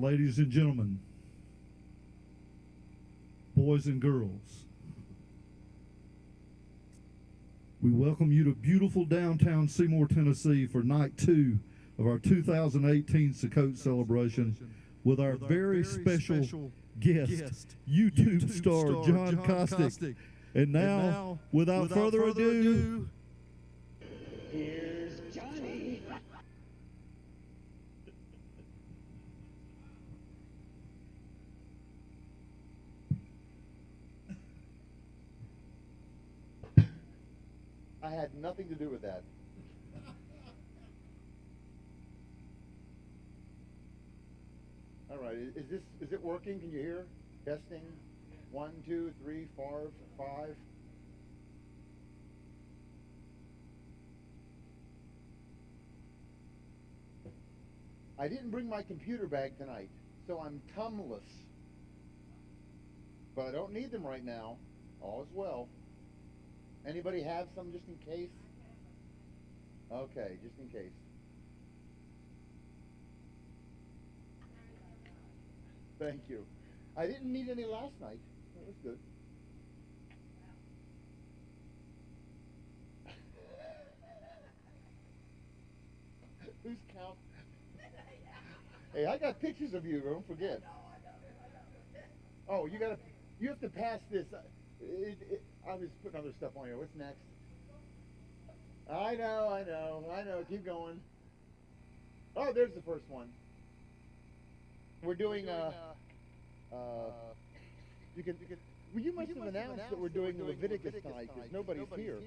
ladies and gentlemen, boys and girls, we welcome you to beautiful downtown Seymour, Tennessee for night 2 of our 2018 Sukkot celebration with our very special guest, YouTube star John Kostik. And now, without further ado, here's Johnny. I had nothing to do with that. All right, is it working? Can you hear? Testing. 1, 2, 3, 4, 5. I didn't bring my computer bag tonight, so I'm tumbless. But I don't need them right now. All is well. Anybody have some just in case? Okay, just in case. Thank you. I didn't need any last night. That was good. Who's count? Hey, I got pictures of you. Don't forget. Oh, you have to pass this. I was putting other stuff on here. What's next? I know. Keep going. Oh, there's the first one. We're doing you must have announced that we're doing Leviticus tonight because nobody's here.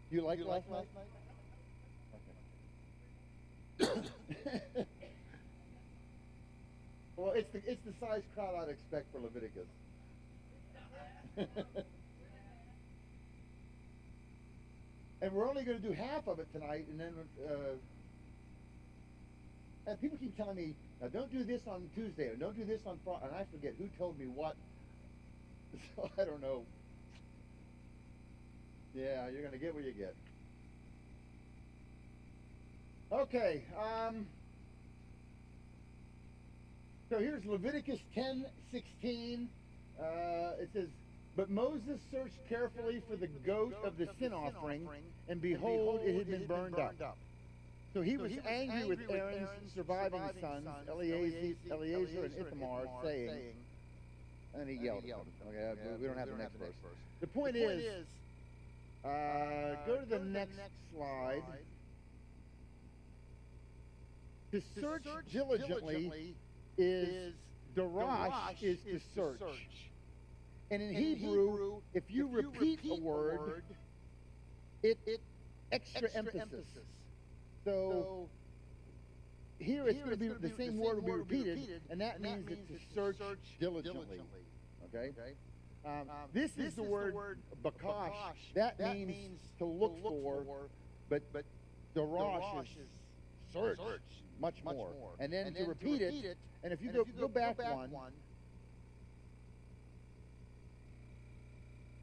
You like last night? Okay. Well, it's the size crowd I'd expect for Leviticus. And we're only going to do half of it tonight, and then and people keep telling me, now don't do this on Tuesday, or don't do this on Friday, and I forget who told me what. So I don't know. Yeah, you're going to get what you get. Okay, so here's Leviticus 10:16. It says, "But Moses searched carefully for the goat of the sin offering, and behold, it had been burned up. So he was angry with Aaron's surviving sons, Eleazar and Ithamar, saying," and he yelled at them. Okay, we don't have the next verse. The point is, go to the next slide. To search diligently is darash, is to search. And in Hebrew, if you repeat a word, it extra emphasis. So here it's going to be the same word will be repeated, and that means it's to search diligently. Okay? This is the word bakash. That means to look for, but darash is search. Much more. And then to repeat it, and if you go back one,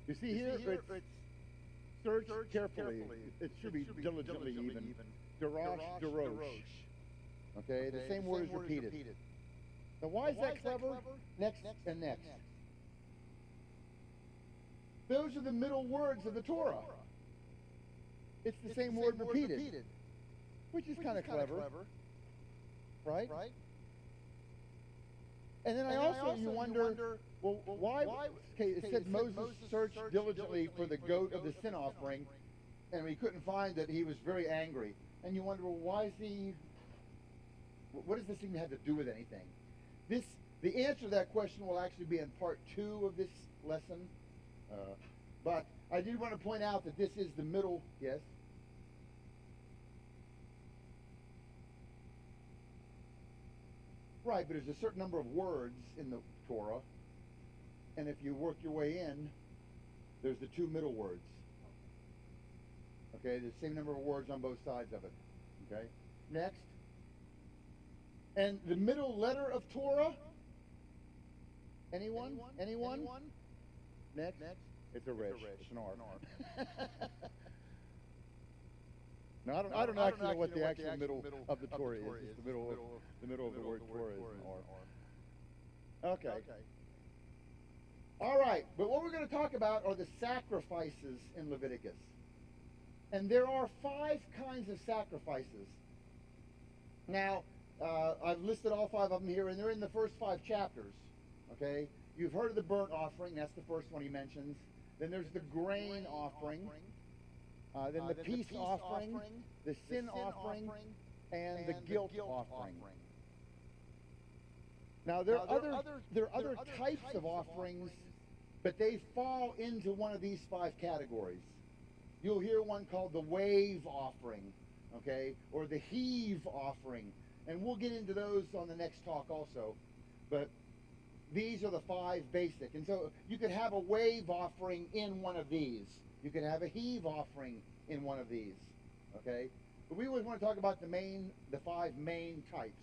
you see here, it's search carefully. It should be diligently even. Darash, darosh. Okay, the same word is repeated. Now why is that clever? Next and next. Those are the middle words of the Torah. It's the same word repeated, which is kind of clever. Right? And then you wonder, well, why? Okay, it said Moses searched diligently for the goat of the sin offering, and he couldn't find it. He was very angry. And you wonder, well, why is he? What does this thing have to do with anything? The answer to that question will actually be in part 2 of this lesson. But I did want to point out that this is the middle. Yes. Right, but there's a certain number of words in the Torah, and if you work your way in, there's the 2 middle words. Okay, the same number of words on both sides of it. Okay, next. And the middle letter of Torah? Anyone? Next. It's a rich. It's an R. No, I don't actually know what the actual middle of the Torah is. It's the middle of the word Torah is an R. Okay. All right, but what we're going to talk about are the sacrifices in Leviticus. And there are 5 kinds of sacrifices. Now, I've listed all 5 of them here, and they're in the first 5 chapters. Okay? You've heard of the burnt offering. That's the first one he mentions. Then there's the grain offering. Then the peace offering, the sin offering, and the guilt offering. Now, there are other types of offerings, but they fall into one of these 5 categories. You'll hear one called the wave offering, okay, or the heave offering. And we'll get into those on the next talk also. But these are the 5 basic. And so you could have a wave offering in one of these. You could have a heave offering in one of these, okay? But we always want to talk about the 5 main types,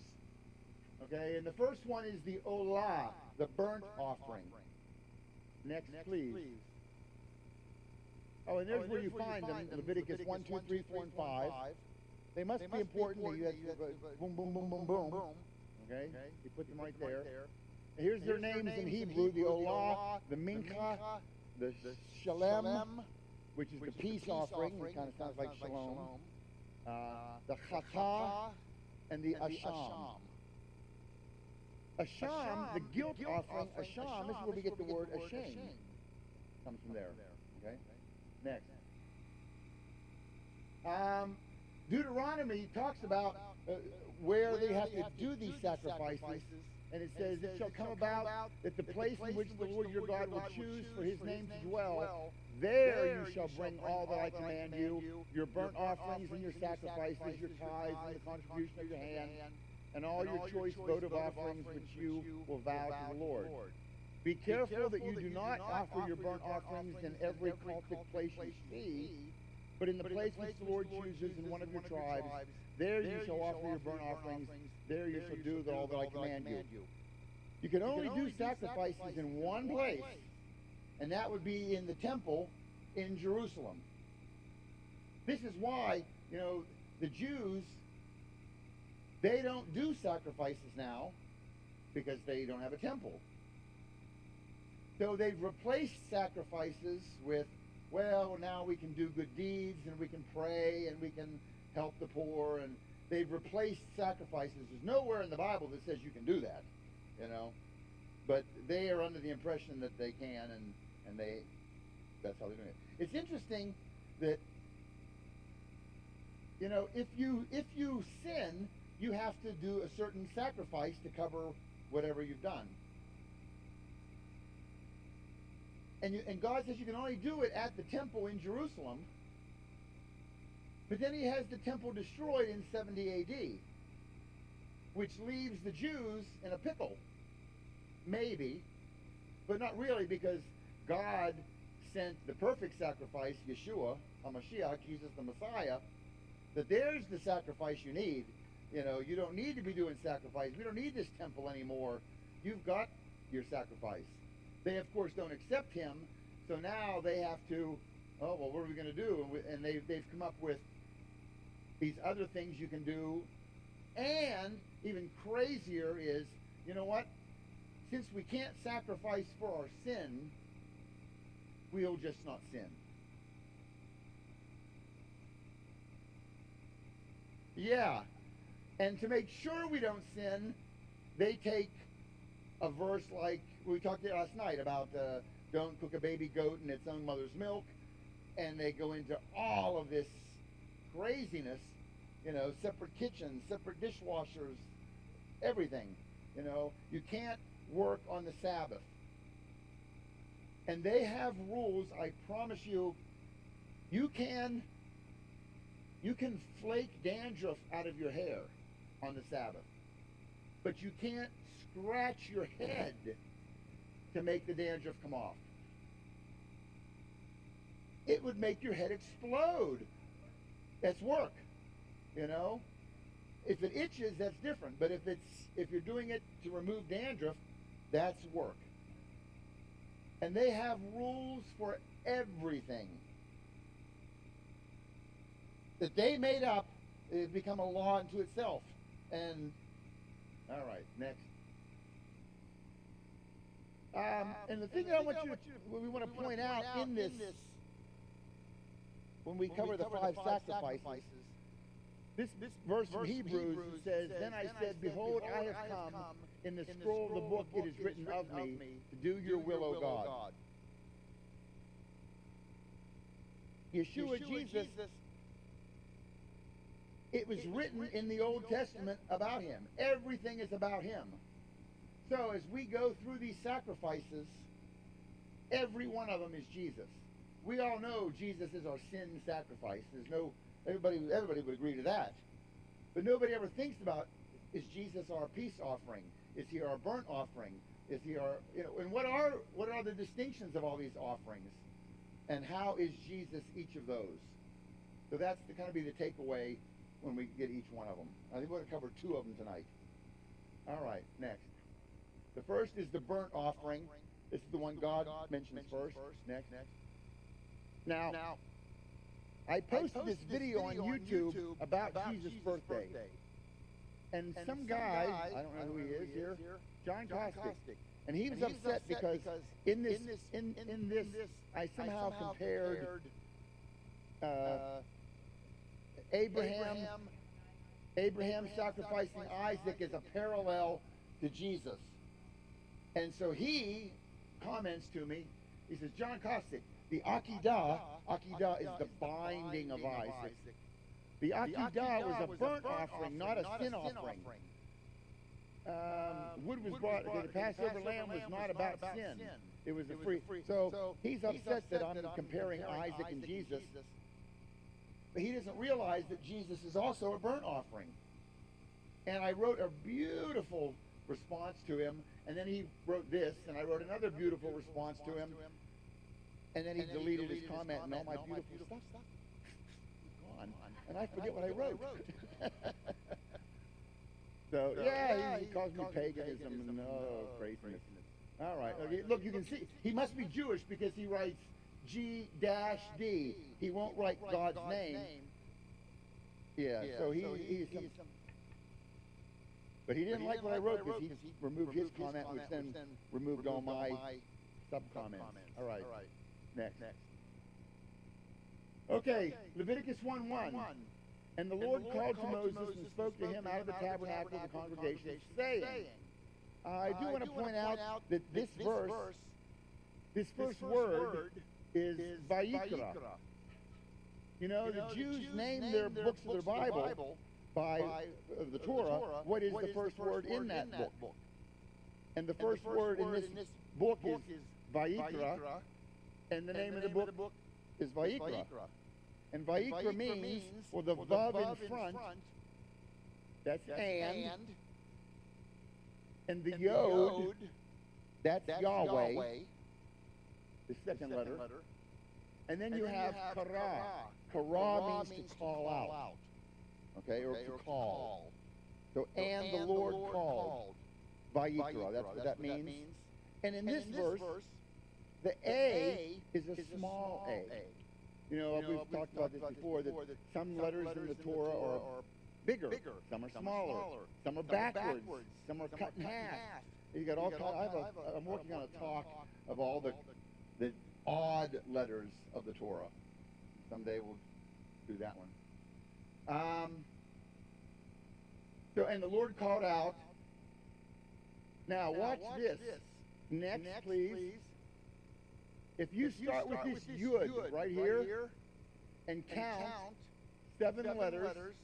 okay? And the first one is the olah, the burnt offering. Next, please. Oh, and there's where you find them, Leviticus 1, 2, 3, 4, and 5. They must be important that you have to boom, boom, boom, boom, boom. Okay? You put them right there. And here's their names in Hebrew, the olah, the mincha, the shalem, which is the peace offering, which kind of sounds like shalom, the chatah, and the asham. Asham, the guilt offering, asham, this is where we get the word ashamed. Comes from there. Okay? Next. Deuteronomy talks about where they have to do these sacrifices. And it says, it shall come about that the place in which the Lord your God will choose for his name to dwell, there you shall bring all that I command you, your burnt offerings and your sacrifices, your tithes and the contribution of your hand, and all your choice votive offerings which you will vow to the Lord. Be careful that you do not offer your burnt offerings in every cultic place you see, but in the place which the Lord chooses in one of your tribes, there you shall offer your burnt offerings, there you shall do all that I command you. You can only do sacrifices in one place, and that would be in the temple in Jerusalem. This is why, the Jews, they don't do sacrifices now because they don't have a temple. So they've replaced sacrifices with, well, now we can do good deeds and we can pray and we can help the poor, and they've replaced sacrifices. There's nowhere in the Bible that says you can do that, but they are under the impression that they can, and that's how they're doing it. It's interesting that, if you sin, you have to do a certain sacrifice to cover whatever you've done. And God says you can only do it at the temple in Jerusalem. But then he has the temple destroyed in 70 A.D., which leaves the Jews in a pickle. Maybe, but not really, because God sent the perfect sacrifice, Yeshua, HaMashiach, Jesus the Messiah, that there's the sacrifice you need. You don't need to be doing sacrifice. We don't need this temple anymore. You've got your sacrifice. They, of course, don't accept him, so now they have to, what are we going to do? And they've come up with these other things you can do. And even crazier is, you know what? Since we can't sacrifice for our sin, we'll just not sin. Yeah. And to make sure we don't sin, they take a verse like we talked about last night about don't cook a baby goat in its own mother's milk, and they go into all of this craziness, separate kitchens, separate dishwashers, everything. You can't work on the Sabbath. And they have rules, I promise you, you can flake dandruff out of your hair on the Sabbath, but you can't scratch your head to make the dandruff come off. It would make your head explode. That's work, If it itches, that's different. But if you're doing it to remove dandruff, that's work. And they have rules for everything that they made up. It's become a law unto itself. And all right, next. And the thing that we want to point out in this, when we cover the 5 sacrifices, this verse from Hebrews says, "Then I said, Behold, I have come. In the scroll of the book it is written of me, to do your will, O God." Yeshua, Jesus, it was written in the Old Testament about him. Everything is about him. So as we go through these sacrifices, every one of them is Jesus. We all know Jesus is our sin sacrifice. There's no everybody would agree to that. But nobody ever thinks about, is Jesus our peace offering? Is he our burnt offering? Is he our, and what are the distinctions of all these offerings? And how is Jesus each of those? So that's to kind of be the takeaway when we get each one of them. I think we're going to cover 2 of them tonight. All right, next. The first is the burnt offering. This is the one God mentions first. Next. Now, I posted this video on YouTube about Jesus' birthday. And some guy, I don't know who he is here, John Kostik, and he was upset because in this I somehow compared Abraham sacrificing Isaac as a parallel to Jesus. And so he comments to me, he says, John Kostik, the Akedah is the binding of Isaac. The Akedah was a burnt offering, not a sin offering. Wood was brought, the Passover lamb was not about sin. It was a free. So he's upset that I'm comparing Isaac and Jesus. But he doesn't realize that Jesus is also a burnt offering. And I wrote a beautiful response to him, and then he wrote this, and I wrote another beautiful response to him, and then he deleted his comment, and all my beautiful stuff gone, and I forget what I wrote. So yeah, he calls me paganism and craziness. All right, okay, look, you can see he must be Jewish because he writes G-D. He won't write God's name. Yeah, so he's some. But he didn't like what I wrote because he removed his comment, which then removed all my sub-comments. All right, next. Okay, Leviticus 1:1. And the Lord called to Moses and spoke to him out of the tabernacle of the congregation, saying, I do want to point out that this first word is Vayikra. You know, the Jews name their books of their Bible by the Torah, what is the first word in that book? And the first word in this book is Vayikra, and the name of the book is Vayikra. And Vayikra means, for the vav in front, that's and the yod, that's Yahweh, the second letter. And then you have kara. Kara means to call out. Okay, or to call. So, and the Lord called. Vayikra, that's what that means. And in this verse, the A is a small a. You know, we've talked about this before, that some letters in the Torah are bigger, some are smaller, some are backwards, some are cut in half. You got all kinds. I'm working on a talk of all the odd letters of the Torah. Someday we'll do that one. So, and the Lord called out. Now watch this. Next, please. If you start with this yud right here and count 7 letters,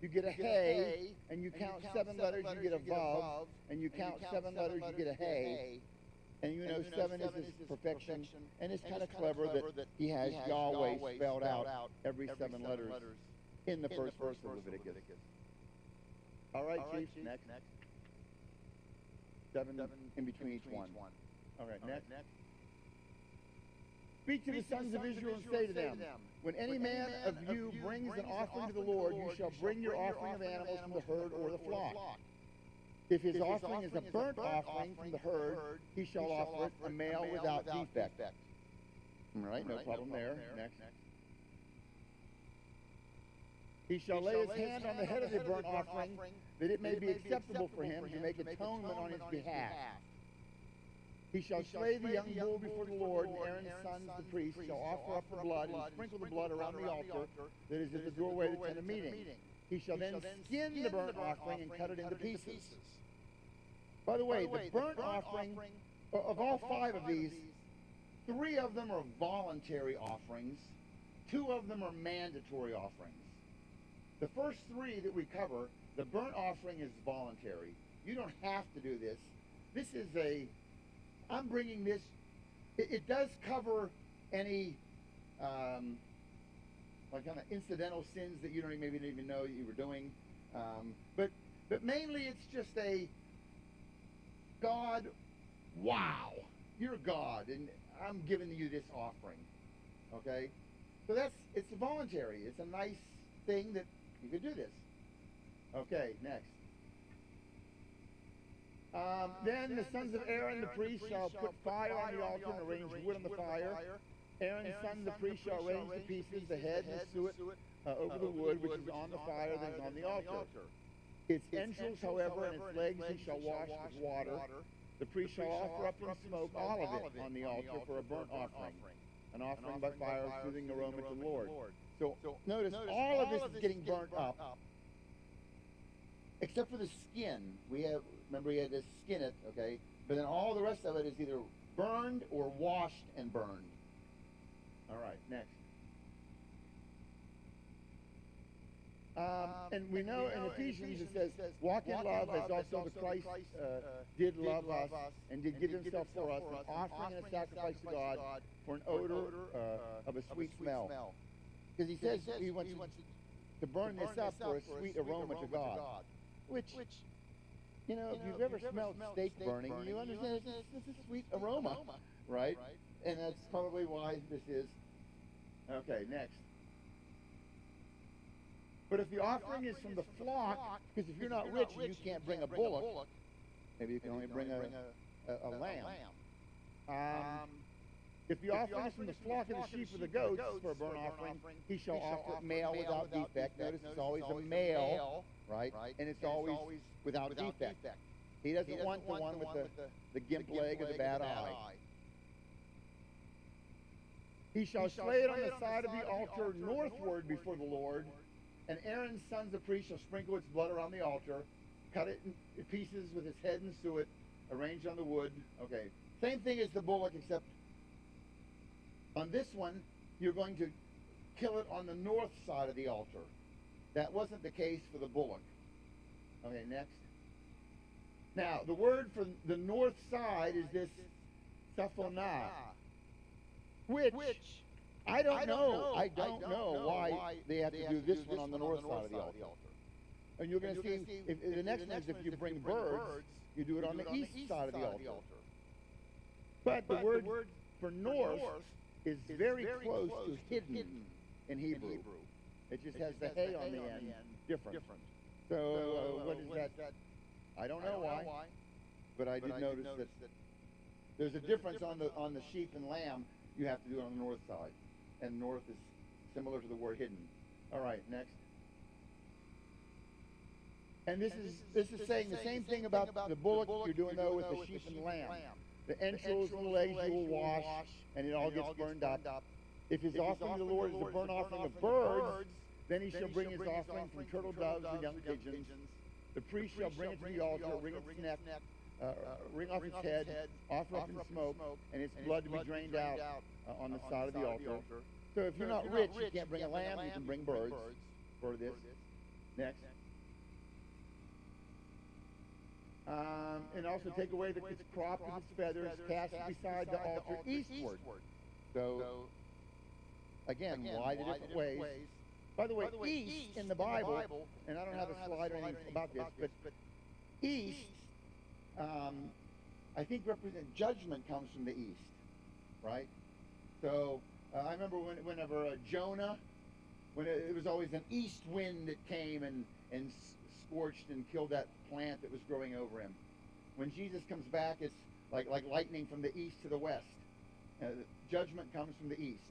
you get a hey, and you count 7 letters, you get a vav, and you count 7 letters, you get a hey. And you know 7 is his perfection, and it's kind of clever that he has Yahweh spelled out every 7 letters in the first verse of Leviticus. All right, Chief, next. 7 in between each one. All right, next. Speak to the sons of Israel and say to them, when any man of you brings an offering to the Lord, you shall bring your offering of animals from the herd or the flock. If his offering is a burnt offering from the herd, he shall offer it a male without defect. All right, no problem there. Next. He shall lay his hand on the head of the burnt offering, that it may be acceptable for him to make atonement on his behalf. He shall slay the young bull before the Lord, and Aaron's sons, the priests, shall offer up the blood and sprinkle the blood around the altar that is at the doorway of the tent of meeting. He shall then skin the burnt offering and cut it into pieces. By the way, the burnt offering, of all 5 of these, 3 of them are voluntary offerings, 2 of them are mandatory offerings. The first 3 that we cover, the burnt offering is voluntary. You don't have to do this. This is I'm bringing this, it does cover any like kind of incidental sins that you maybe didn't even know you were doing. But mainly it's just a God, wow, you're God, and I'm giving you this offering. Okay? So it's voluntary. It's a nice thing that you could do this. Okay, next. Then the sons of Aaron the priest shall put fire on the altar and arrange wood on the fire. Aaron's son the priest shall arrange the pieces, the head and the suet over the wood which is on the fire that is on the altar. Its entrails, however, and its legs he shall wash with water. The priest shall offer up in smoke all of it on the altar for a burnt offering, an offering by fire, a soothing aroma to the Lord. So notice all of this is getting burnt up, except for the skin. Remember we had to skin it, okay? But then all the rest of it is either burned or washed and burned. All right, next. And we know in Ephesians it says, walk in love as also the Christ did love us and did give himself for us, an offering and a sacrifice to God for an odor of a sweet smell. Because he says he wants to burn this up for a sweet aroma to God. Which, if you've ever smelled steak burning, you understand it's a sweet aroma, right? And that's probably why this is. Okay, next. But if the offering is from the flock, because if you're not rich and you can't bring a bullock, maybe you can only bring a lamb. If the offering is from the flock of the sheep or the goats for a burnt offering, he shall offer it male without defect. Notice it's always a male, right? And it's always without defect. He doesn't want the one with the gimp leg or the bad eye. He shall slay it on the side of the altar northward before the Lord, and Aaron's sons of priests shall sprinkle its blood around the altar, cut it in pieces with its head and suet, arranged on the wood. Okay, same thing as the bullock, except on this one, you're going to kill it on the north side of the altar. That wasn't the case for the bullock. Okay, next. Now, the word for the north side is this saphonah, which I don't know. I don't know why they have to do this one on the north side of the altar. And you're going to see, the next one is if you bring birds, you do it on the east side of the altar. But the word for north is very close to hidden in Hebrew. It just has the hay on the end, different. So what is that? I don't know why, but I did notice that there's a difference on the sheep and lamb. You have to do it on the north side, and north is similar to the word hidden. All right, next. And this is saying the same thing about the bullock you're doing though with the sheep and the lamb. The entrails and the legs you will wash, and it all gets burned up. If his offering to the Lord is a burnt offering of birds, then he shall bring his offering from turtle doves or young pigeons. The priest shall bring it to the altar, wring its neck, wring off its head, offer up in smoke, and its blood to be drained out on the side of the altar. So if you're not rich, you can't bring a lamb, you can bring birds for this. Next. And also take away its crop and its feathers, cast it beside the altar eastward. So, again, why the different ways? By the way, east in the Bible, and I don't have a slide or anything about this, but east, I think judgment comes from the east, right? So I remember whenever Jonah, when it was always an east wind that came and scorched and killed that plant that was growing over him. When Jesus comes back, it's like lightning from the east to the west. Judgment comes from the east.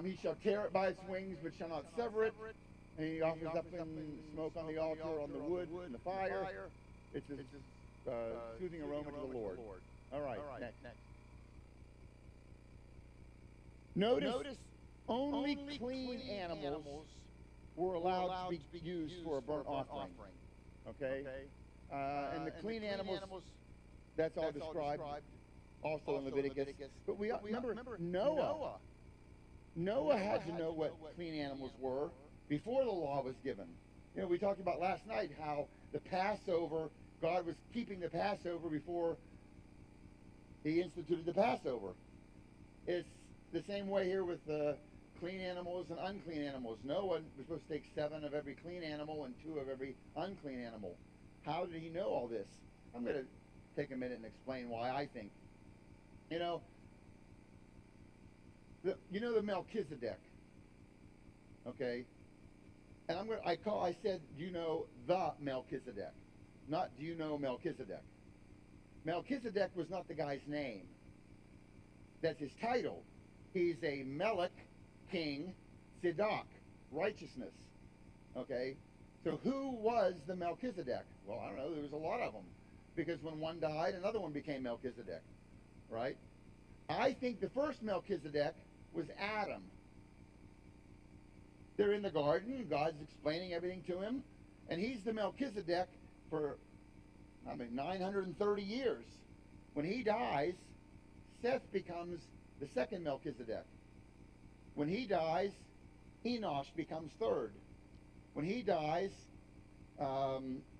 He shall tear it by its wings, but shall not sever it. And he offers up in smoke on the altar, on the wood, and the fire. It's a soothing aroma to the Lord. All right, next. Notice only clean animals were allowed to be used for a burnt offering. Okay? And the clean animals, that's all described also in Leviticus. But we remember Noah. Noah had to know what clean animals were before the law was given. You know, we talked about last night how the Passover, God was keeping the Passover before he instituted the Passover. It's the same way here with clean animals and unclean animals. Noah was supposed to take 7 of every clean animal and 2 of every unclean animal. How did he know all this? I'm going to take a minute and explain why I think. You know the Melchizedek, okay? And I said, do you know the Melchizedek? Not do you know Melchizedek? Melchizedek was not the guy's name. That's his title. He's a Melech, king, Tzedak, righteousness, okay? So who was the Melchizedek? Well, I don't know. There was a lot of them. Because when one died, another one became Melchizedek, right? I think the first Melchizedek was Adam. They're in the garden. God's explaining everything to him. And he's the Melchizedek for, 930 years. When he dies, Seth becomes the second Melchizedek. When he dies, Enosh becomes third. When he dies,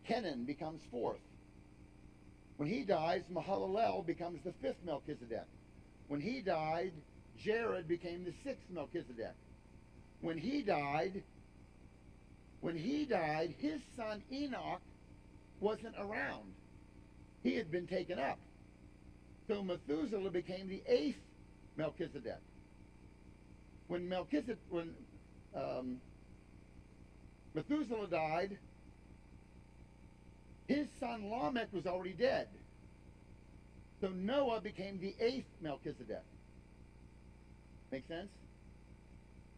Kenan becomes fourth. When he dies, Mahalalel becomes the fifth Melchizedek. When he died, Jared became the sixth Melchizedek. When he died, his son Enoch wasn't around. He had been taken up. So Methuselah became the eighth Melchizedek. When Methuselah died, his son Lamech was already dead. So Noah became the eighth Melchizedek. Make sense?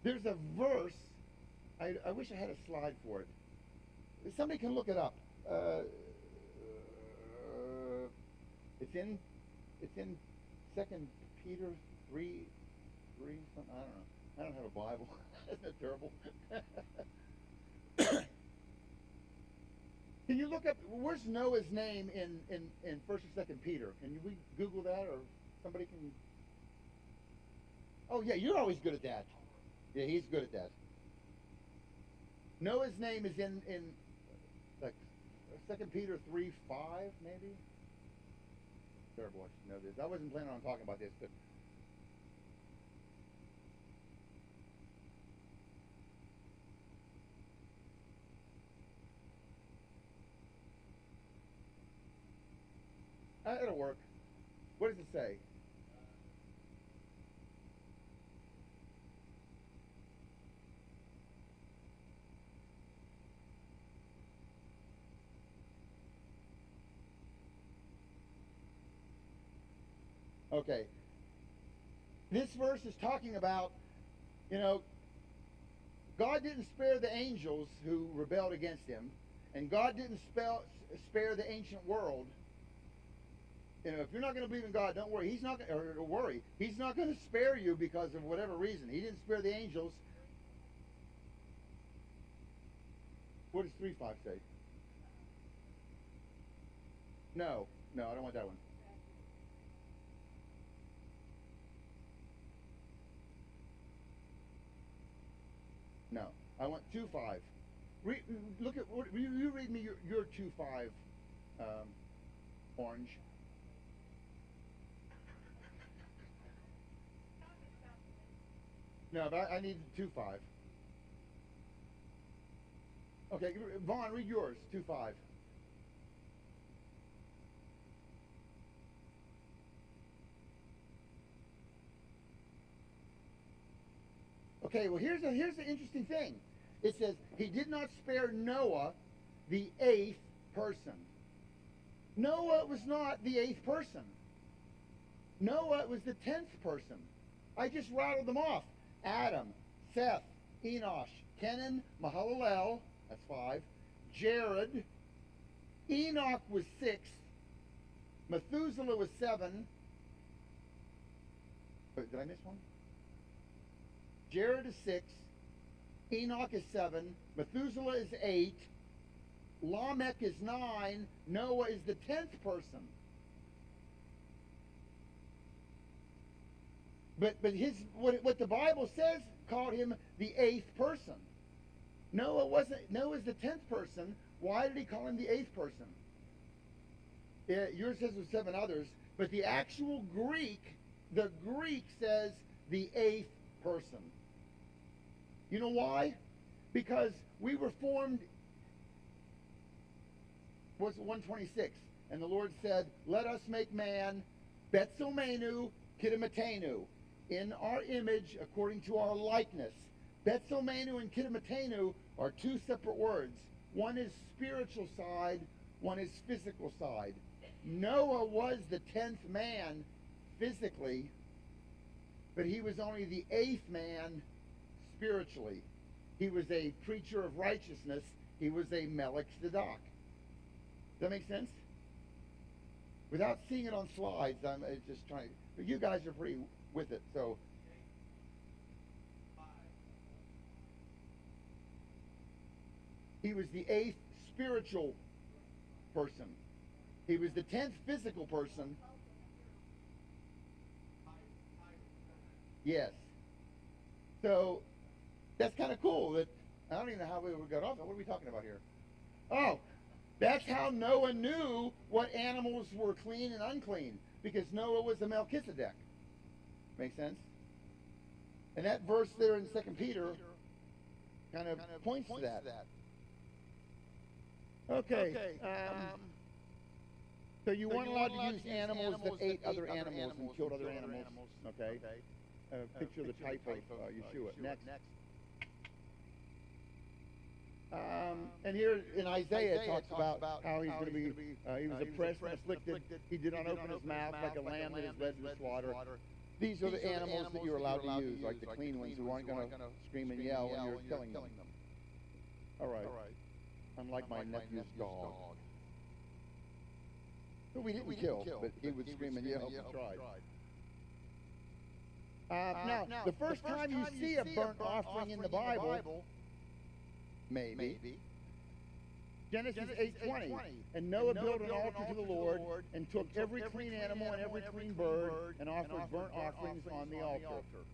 There's a verse. I wish I had a slide for it. Somebody can look it up. It's in 2 Peter 3 something. I don't know. I don't have a Bible. Isn't that terrible? Can you look up where's Noah's name in 1st and 2nd Peter? Can we Google that, or somebody can? Oh yeah, you're always good at that. Yeah, he's good at that. Noah's name is in like 2nd Peter 3:5 maybe. Terrible, I should know this. I wasn't planning on talking about this, but it'll work. What does it say? Okay. This verse is talking about, God didn't spare the angels who rebelled against him, and God didn't spare the ancient world. If you're not going to believe in God, don't worry. He's not going to worry. He's not going to spare you because of whatever reason. He didn't spare the angels. What does 3:5 say? No, I don't want that one. No, I want 2:5. Look at what you read me your 2:5, orange. No, but I need 2:5. Okay, Vaughn, read yours. 2:5. Okay, well here's the interesting thing. It says, he did not spare Noah, the 8th person. Noah was not the 8th person. Noah was the 10th person. I just rattled them off. Adam, Seth, Enosh, Kenan, Mahalalel, that's 5. Jared. Enoch was 6th. Methuselah was 7. Wait, did I miss one? Jared is 6. Enoch is 7. Methuselah is 8. Lamech is 9. Noah is the 10th person. But what the Bible says called him the 8th person. Noah's the 10th person. Why did he call him the 8th person? Yeah, yours says there's 7 others, but the actual Greek, the Greek says the 8th person. You know why? Because we were formed, what's it, 126? And the Lord said, let us make man, Betzomenu, Kiddamatenu, in our image according to our likeness. Betzomenu and Kiddamatenu are 2 separate words. One is spiritual side, one is physical side. Noah was the 10th man physically, but he was only the 8th man spiritually. He was a preacher of righteousness. He was a Melech Tzedek. Does that make sense? Without seeing it on slides, I'm just trying. But you guys are pretty with it, so. He was the 8th spiritual person. He was the 10th physical person. Yes. So that's kind of cool. That I don't even know how we got off. What are we talking about here? Oh, that's how Noah knew what animals were clean and unclean, because Noah was a Melchizedek. Make sense? And that verse there in 2 Peter kind of points to that. Okay. So you weren't allowed to use animals that ate other animals and killed other animals. Okay. Picture the type of Yeshua. Next. And here in Isaiah it talks about how he's going to be, he was oppressed and afflicted. He did not open his mouth like a lamb that is led to the slaughter. These are the animals that you're allowed to use, like the clean ones who aren't going to scream and yell when you're killing them. All right. Unlike my nephew's dog. Who we didn't kill, but he would scream and yell if he tried. Now, the first time you see a burnt offering in the Bible, maybe, Genesis 8:20, and Noah built an altar to the Lord and took every clean animal and every clean bird and offered burnt offerings on the altar.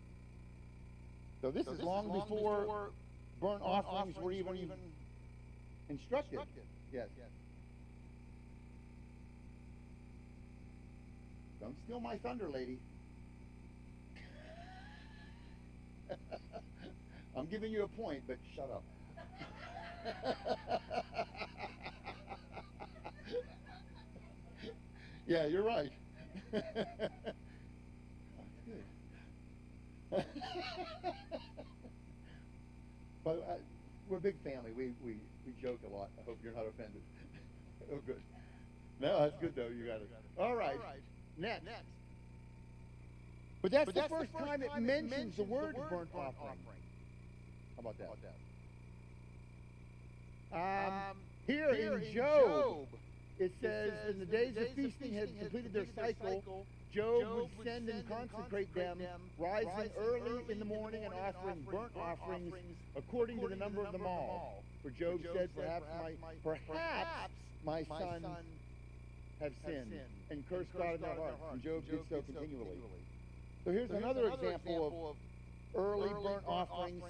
So this is long before burnt offerings were even instructed. Yes. Don't steal my thunder, lady. I'm giving you a point, but shut up. Yeah, you're right. Good. But we're a big family. We joke a lot. I hope you're not offended. Oh, good. No, that's good though. You got it. All right. Next. But that's the first time it mentions the word burnt offering. How about that? Here in Job, it says, in the days of feasting had completed their cycle, Job would send and consecrate them, rising early in the morning and offering burnt offerings according to the number of them all. For Job said, perhaps my son have sinned and cursed God in their hearts. And Job did so continually. So here's another example of early burnt offerings.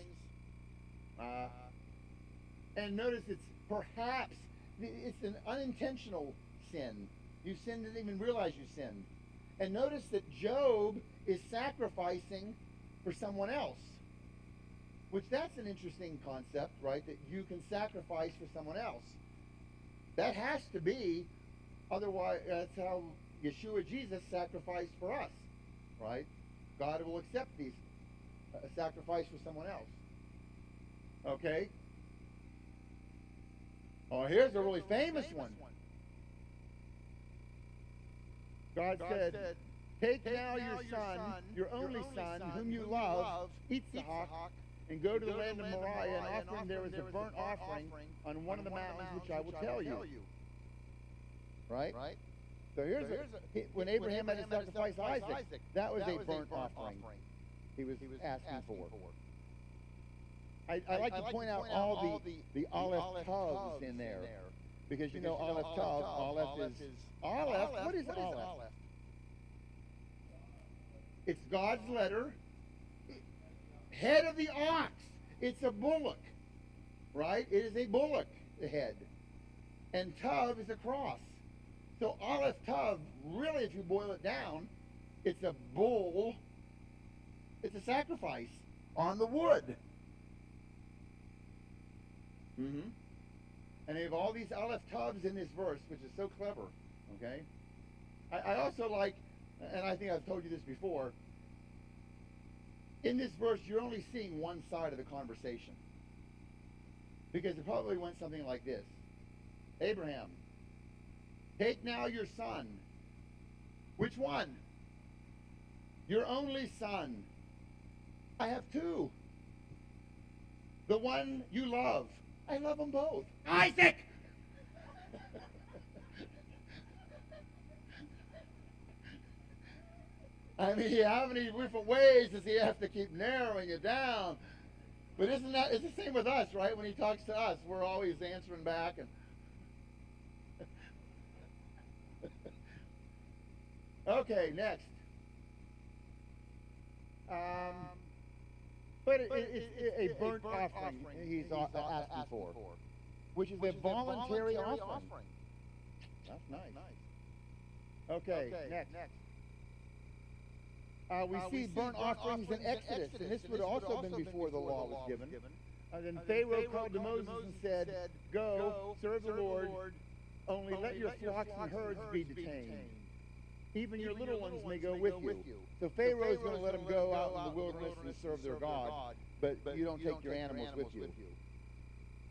And notice it's an unintentional sin. You sinned and didn't even realize you sinned. And notice that Job is sacrificing for someone else. Which that's an interesting concept, right? That you can sacrifice for someone else. That has to be, otherwise that's how Yeshua Jesus sacrificed for us, right? God will accept these sacrifice for someone else. Okay? Oh, here's a really famous one. God said, take now your son, your only son, whom you love, Yitzhak, and go to the land of Moriah and offer him there as a burnt offering on one of the mountains which I will tell you. Right? So when Abraham had to sacrifice Isaac, that was a burnt offering he was asking for. I like to point out all the Aleph Tavs in there. Because you know Aleph Tav, Aleph is Aleph. What is Aleph? It's God's letter. Head of the ox. It's a bullock. Right? It is a bullock, the head. And Tav is a cross. So Aleph Tav, really, if you boil it down, it's a bull. It's a sacrifice on the wood. Mm-hmm. And they have all these Aleph Tavs in this verse, which is so clever. Okay? I also like, and I think I've told you this before, in this verse, you're only seeing one side of the conversation. Because it probably went something like this. Abraham, take now your son. Which one? Your only son. I have two. The one you love. I love them both. Isaac! I mean, how many different ways does he have to keep narrowing it down? But it's the same with us, right? When he talks to us, we're always answering back. And okay, next. But it's a burnt offering he's asking for, which is a voluntary offering. That's nice. Okay, next. We see burnt offerings in Exodus, and this would also have been before the law was given. Then Pharaoh called to Moses and said, go, serve the Lord, only let your flocks and herds be detained. Even your little ones may go with you. So Pharaoh's going to let them go out in the wilderness and serve their God, but you don't take your animals with you.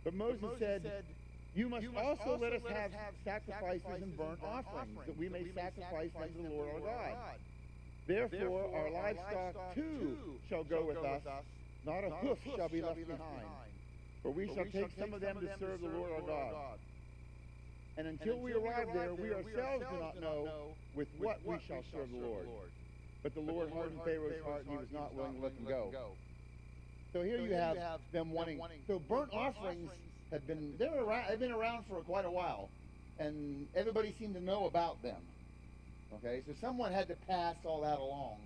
But Moses said, you must also let us have sacrifices and burnt offerings, that we may sacrifice unto the Lord our God. Therefore our livestock too shall go with us, not a hoof shall be left behind. For we shall take some of them to serve the Lord our God. And until we arrive there, we ourselves do not know with what we shall serve the Lord. But the Lord hardened Pharaoh's heart, and he was not willing to let them go. So here you have them wanting. So burnt offerings have been they've been around for quite a while, and everybody seemed to know about them. Okay, so someone had to pass all that along.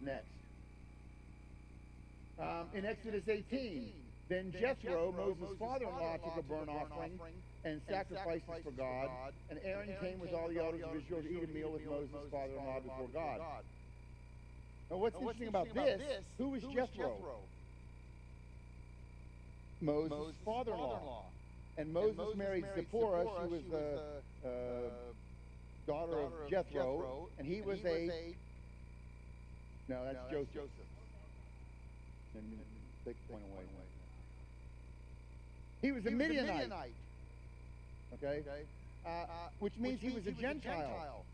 Next, in Exodus 18, then Jethro, Moses' father-in-law, took a burnt offering and sacrifices for God, and Aaron came with all the elders of Israel to eat a meal with Moses' father-in-law before God. Now, what's interesting about this? Who is Jethro? Moses' father-in-law. And Moses married Zipporah. She was the daughter of Jethro, and he was no, that's Joseph. And take the point away. He was a Midianite. Okay? Which means he was a Gentile.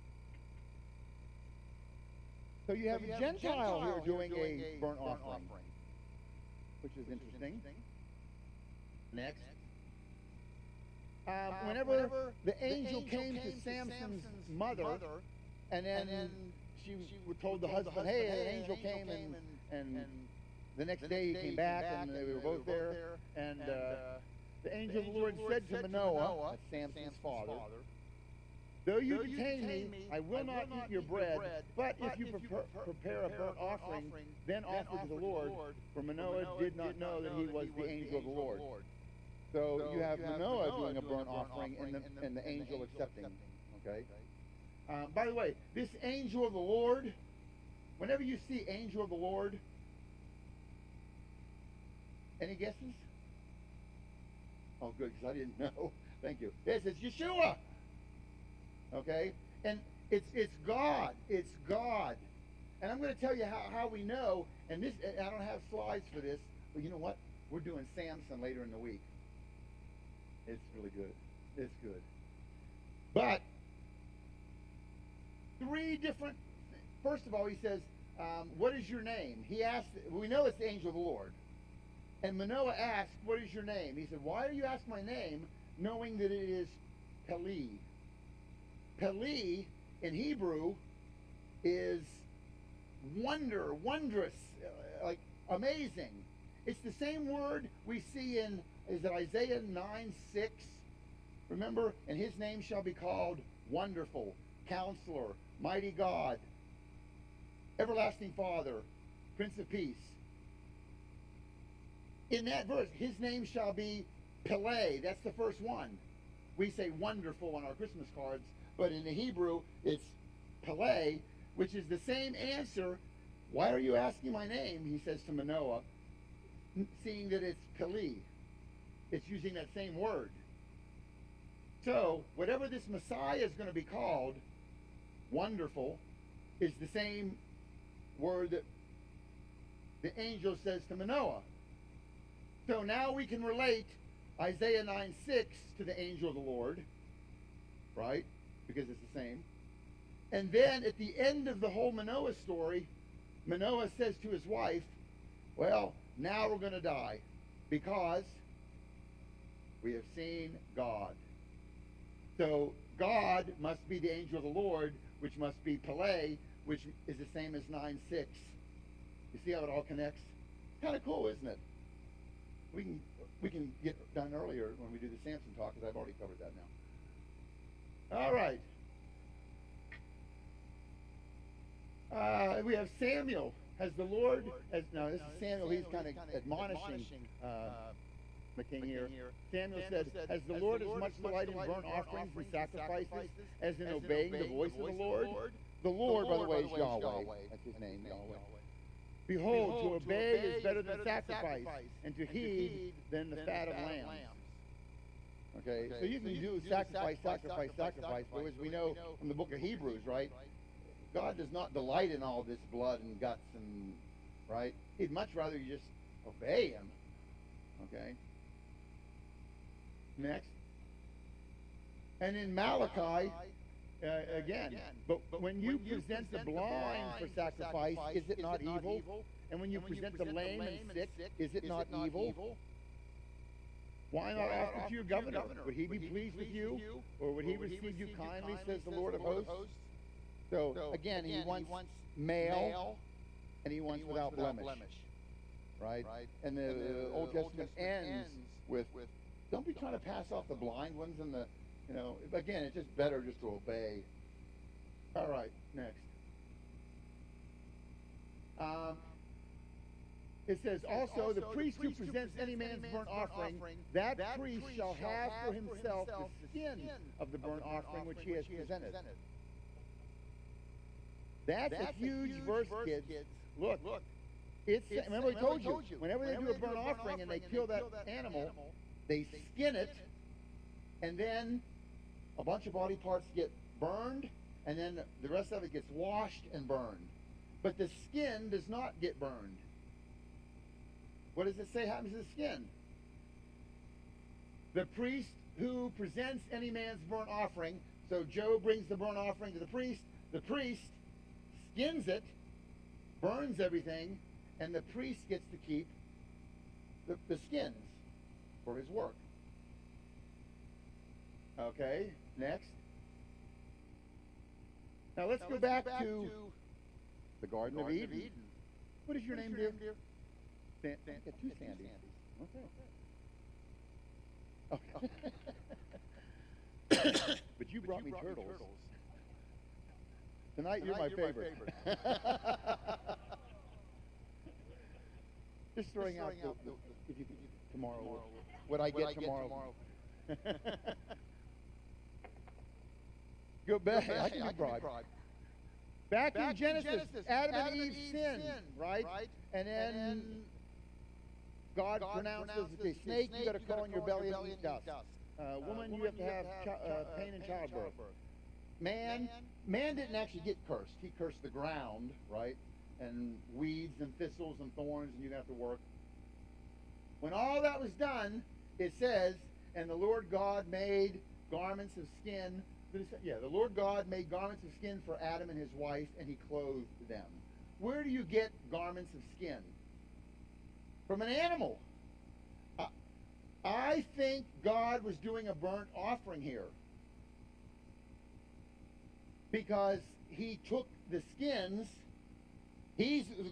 So you have a Gentile here doing a burnt offering, which is interesting. Next. Whenever the angel came to Samson's mother, and then she told the husband, hey, an angel came, and the next day he came back, and they were both there, and the angel of the Lord said to Manoah, that's Samson's father, though you detain me, I will not eat your bread, but if you prepare a burnt offering, then offer to the Lord, for Manoah did not know that he was the angel of the Lord. So you have Manoah doing a burnt offering and the angel accepting. Okay. By the way, this angel of the Lord, whenever you see angel of the Lord, any guesses? Oh, good, because I didn't know. Thank you. Yes, it's Yeshua. Okay, and it's God. It's God. And I'm going to tell you how we know. And this, I don't have slides for this, but you know what? We're doing Samson later in the week. It's really good. It's good. But three different. First of all, he says, "What is your name?" He asked. We know it's the angel of the Lord. And Manoah asked, "What is your name?" He said, "Why do you ask my name, knowing that it is Peli?" Peli in Hebrew is wondrous, like amazing. It's the same word we see in, is it Isaiah 9:6? Remember, and his name shall be called Wonderful, Counselor, Mighty God, Everlasting Father, Prince of Peace. In that verse, his name shall be Pele. That's the first one. We say wonderful on our Christmas cards, but in the Hebrew, it's Pele, which is the same answer. Why are you asking my name? He says to Manoah, seeing that it's Pele. It's using that same word. So, whatever this Messiah is going to be called, wonderful, is the same word that the angel says to Manoah. So now we can relate Isaiah 9:6 to the angel of the Lord, right? Because it's the same. And then at the end of the whole Manoah story, Manoah says to his wife, well, now we're going to die because we have seen God. So God must be the angel of the Lord, which must be Pele, which is the same as 9:6. You see how it all connects? Kind of cool, isn't it? We can get done earlier when we do the Samson talk, because I've already covered that now. All right. We have Samuel. Has the Lord, now this is Samuel, he's kind of admonishing the king here. Samuel said, has the Lord as much delight in burnt offerings and sacrifices as in obeying the voice of the Lord? The Lord, by the way, is Yahweh. That's his name, Yahweh. Behold, to obey is better than sacrifice, and to heed than the fat of lambs. Okay, so you can do sacrifice, but as we know from the book of Hebrews, right? God does not delight in all this blood and guts and, right? He'd much rather you just obey him. Okay? Next. And in Malachi, again, but when you present the blind for sacrifice, is it not evil? And when you present the lame and sick, is it not evil? Why not offer to your governor? Would he be pleased with you? Or would he receive you kindly, says the Lord of hosts? So, again, he wants male, and he wants without blemish. Right? And the Old Testament ends with, don't be trying to pass off the blind ones and the, again, it's just better just to obey. All right, next. It says, also, the priest who presents any man's burnt offering, that priest shall have for himself the skin of the burnt offering which he has presented. That's a huge verse, kids. Look. Remember I told you, whenever they do a burnt offering and they kill that animal, they skin it, and then a bunch of body parts get burned, and then the rest of it gets washed and burned. But the skin does not get burned. What does it say happens to the skin? The priest who presents any man's burnt offering, so Joe brings the burnt offering to the priest skins it, burns everything, and the priest gets to keep the skins for his work. Okay, next. Now let's go back to the Garden of Eden. What is your name, dear? Get two Sandys. Okay. But you brought me turtles. Tonight you're my favorite. Just throwing out the if you tomorrow. What I get tomorrow. Go back. I can be bribed. Back in Genesis, Adam and Eve sinned, right? And then God pronounces, okay, snake, you got to crawl in your belly and eat dust. Woman, you have to have pain in childbirth. Man didn't actually get cursed. He cursed the ground, right? And weeds and thistles and thorns, and you have to work. When all that was done, it says, And the Lord God made garments of skin. The Lord God made garments of skin for Adam and his wife, and he clothed them. Where do you get garments of skin? From an animal. I think God was doing a burnt offering here, because he took the skins.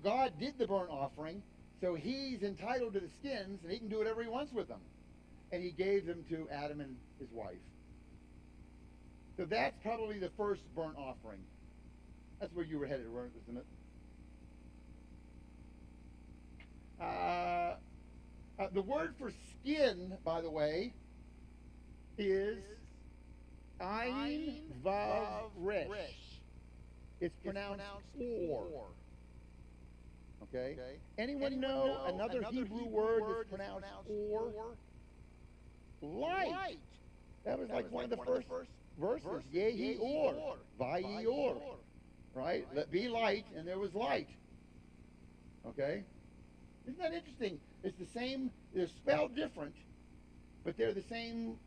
God did the burnt offering, so he's entitled to the skins, and he can do whatever he wants with them. And he gave them to Adam and his wife. So that's probably the first burnt offering. That's where you were headed, isn't it? The word for skin, by the way, is Ayin Vav Resh. It's pronounced or. Okay? Anyone know another Hebrew word that's pronounced or? Light. That was like one of the first verses. Yehi or. Vayi or. Right? Let be light, and there was light. Okay? Isn't that interesting? It's the same, they're spelled different, but they're the same,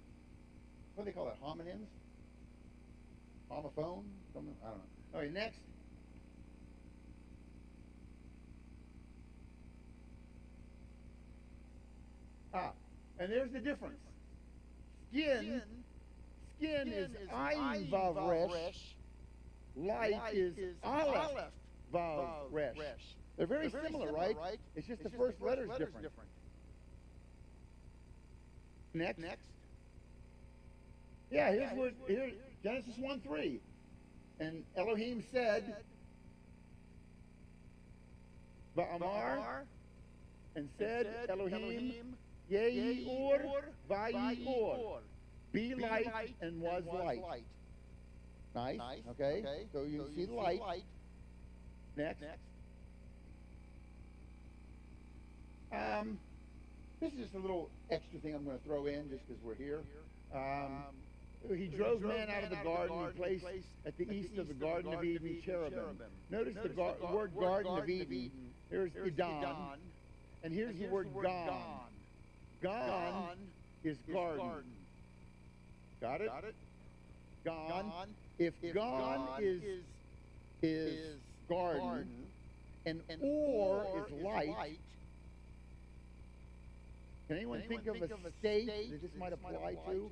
what do they call it, homonyms? Homophone? Something? I don't know. All right, next. And there's the difference. Skin is Ayin Vav Resh. Light is Aleph Vav Resh. They're very similar, right? It's just the first letter's different. Next. Yeah, here's Genesis 1:3. And Elohim said, Va'amar, and said Elohim, Yehi or, Vayi or. Be light, and was light. Nice. Okay. So you see the light. Next. This is just a little extra thing I'm going to throw in just because we're here. He drove man out of the garden and placed at the east of the Garden of Eden cherubim. Notice the word Garden of Eden. Here's Eden, and here's the word Gan. Gan is garden. Got it? Gan. If Gan is garden, and or is light, can anyone think of a state that this might apply to?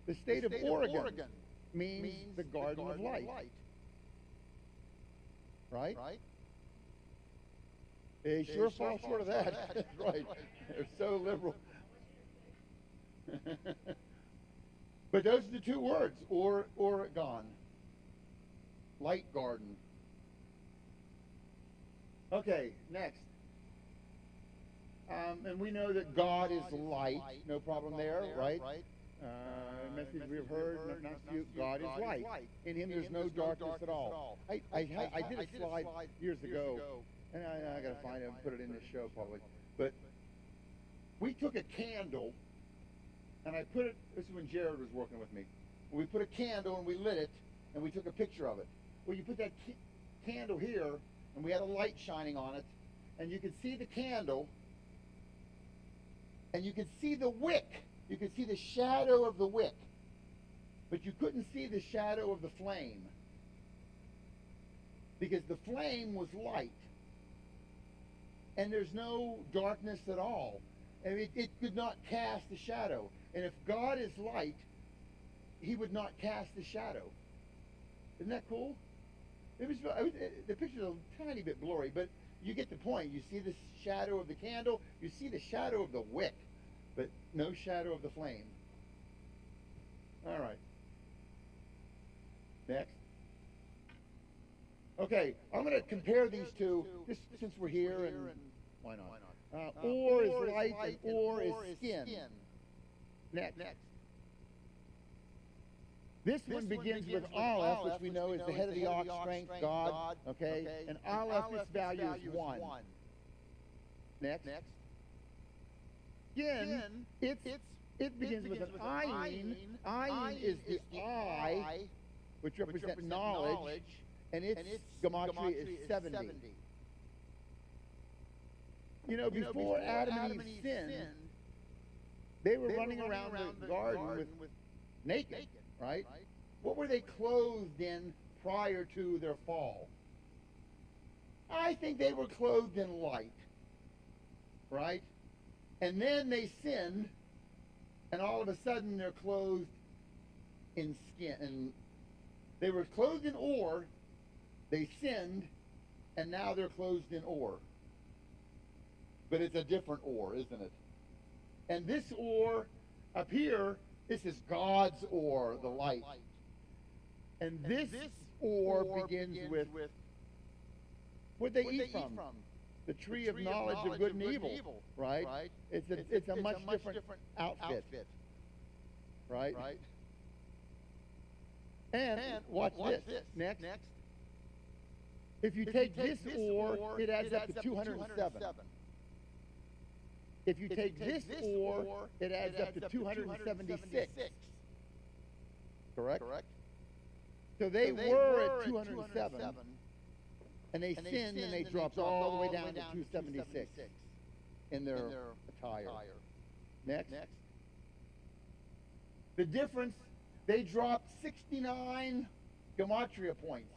The state of Oregon means the Garden of Light. Right? They sure fall short of that. That's right. They're so liberal. But those are the two words, Oregon. Light garden. Okay, next. And we know that God is light. No problem there, right? Message we've heard, not you, God is light. In him there's no darkness at all. I did a slide years ago, and I got to find it and put it in this show probably. But we took a candle, and I put it, this is when Jared was working with me. We put a candle and we lit it, and we took a picture of it. Well, you put that candle here, and we had a light shining on it, and you could see the candle, and you could see the wick. You could see the shadow of the wick, but you couldn't see the shadow of the flame, because the flame was light, and there's no darkness at all. And it could not cast a shadow. And if God is light, he would not cast a shadow. Isn't that cool? The picture's a tiny bit blurry, but you get the point. You see the shadow of the candle, you see the shadow of the wick, but no shadow of the flame. All right. Next. Okay, I'm going to compare these two, just since we're here, and why not? Or is light, and or is skin. Next. This one begins with Aleph, which we know is the head of the ox, strength, God. Okay, and Aleph, its value is 1. Next. Skin, it begins with an ayin. Ayin is the eye, which represents knowledge, and its gematria is 70. before Adam and Eve sinned, they were running around the garden with naked, right? What were they clothed in prior to their fall? I think they were clothed in light, right? And then they sinned, and all of a sudden they're clothed in skin. And they were clothed in ore, they sinned, and now they're clothed in ore. But it's a different ore, isn't it? And this ore up here, this is God's ore, the light. And this ore begins with what they eat from. The tree of knowledge of good and evil, right? It's a much different outfit, right? And watch this. Next. If you take this ore, it adds up to 207. If you take this ore, it adds up to 276. Correct? So they were at 207, and they sinned, and they dropped all the way down to 276 in their attire. Next. The difference, they dropped 69 gematria points.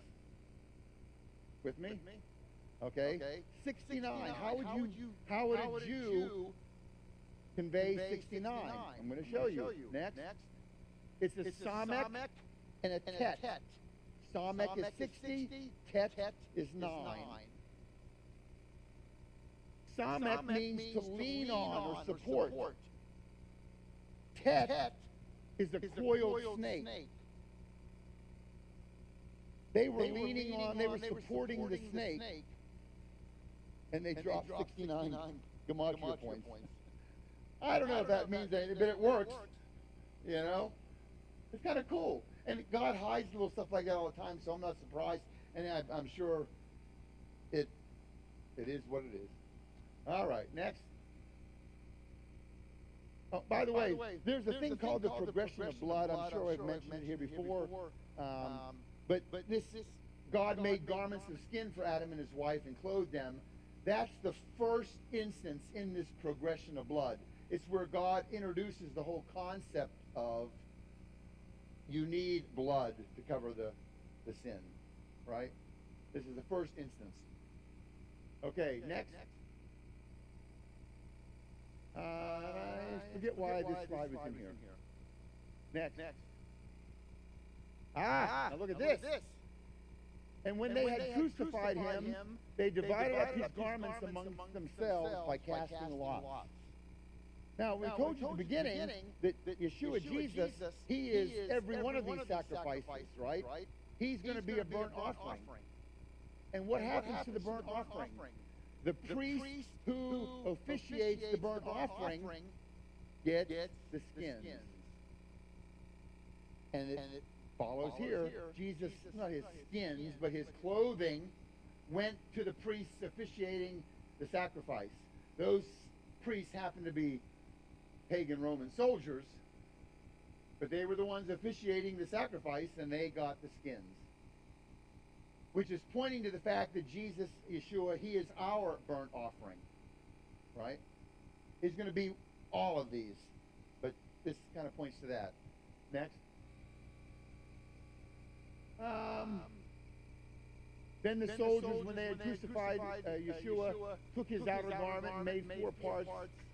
With me? Okay. 69. How would a Jew convey 69? I'm going to show you. Next. It's a samek and a tet. Samek is 60, tet is 9. Samek means to lean on or support. Tet is a coiled snake. They were leaning on, they were supporting the snake, and they dropped 69 gematria points. I don't know if that means anything, but it works. It's kind of cool. And God hides little stuff like that all the time, so I'm not surprised. And I'm sure it is what it is. All right, next. Oh, by the way, there's a thing called the progression of blood. I'm sure I've mentioned it here before. But this God made garments of skin for Adam and his wife and clothed them. That's the first instance in this progression of blood. It's where God introduces the whole concept of you need blood to cover the sin, right? This is the first instance. Okay, next. I forget why this slide was in here. Next. Now look at this. And when they had crucified him, they divided up his garments among themselves by casting lots. Now, we told you at the beginning that Yeshua, Jesus, he is every one of these sacrifices, right? He's going to be a burnt offering. And what happens to the burnt offering? The priest who officiates the burnt offering gets the skins. And it follows here. Jesus, not his skins, but his clothing went to the priests officiating the sacrifice. Those priests happened to be pagan Roman soldiers, but they were the ones officiating the sacrifice, and they got the skins. Which is pointing to the fact that Jesus, Yeshua, he is our burnt offering, right? He's going to be all of these, but this kind of points to that. Next. Then the soldiers, when they had crucified Yeshua, took his outer garment and made 4 parts,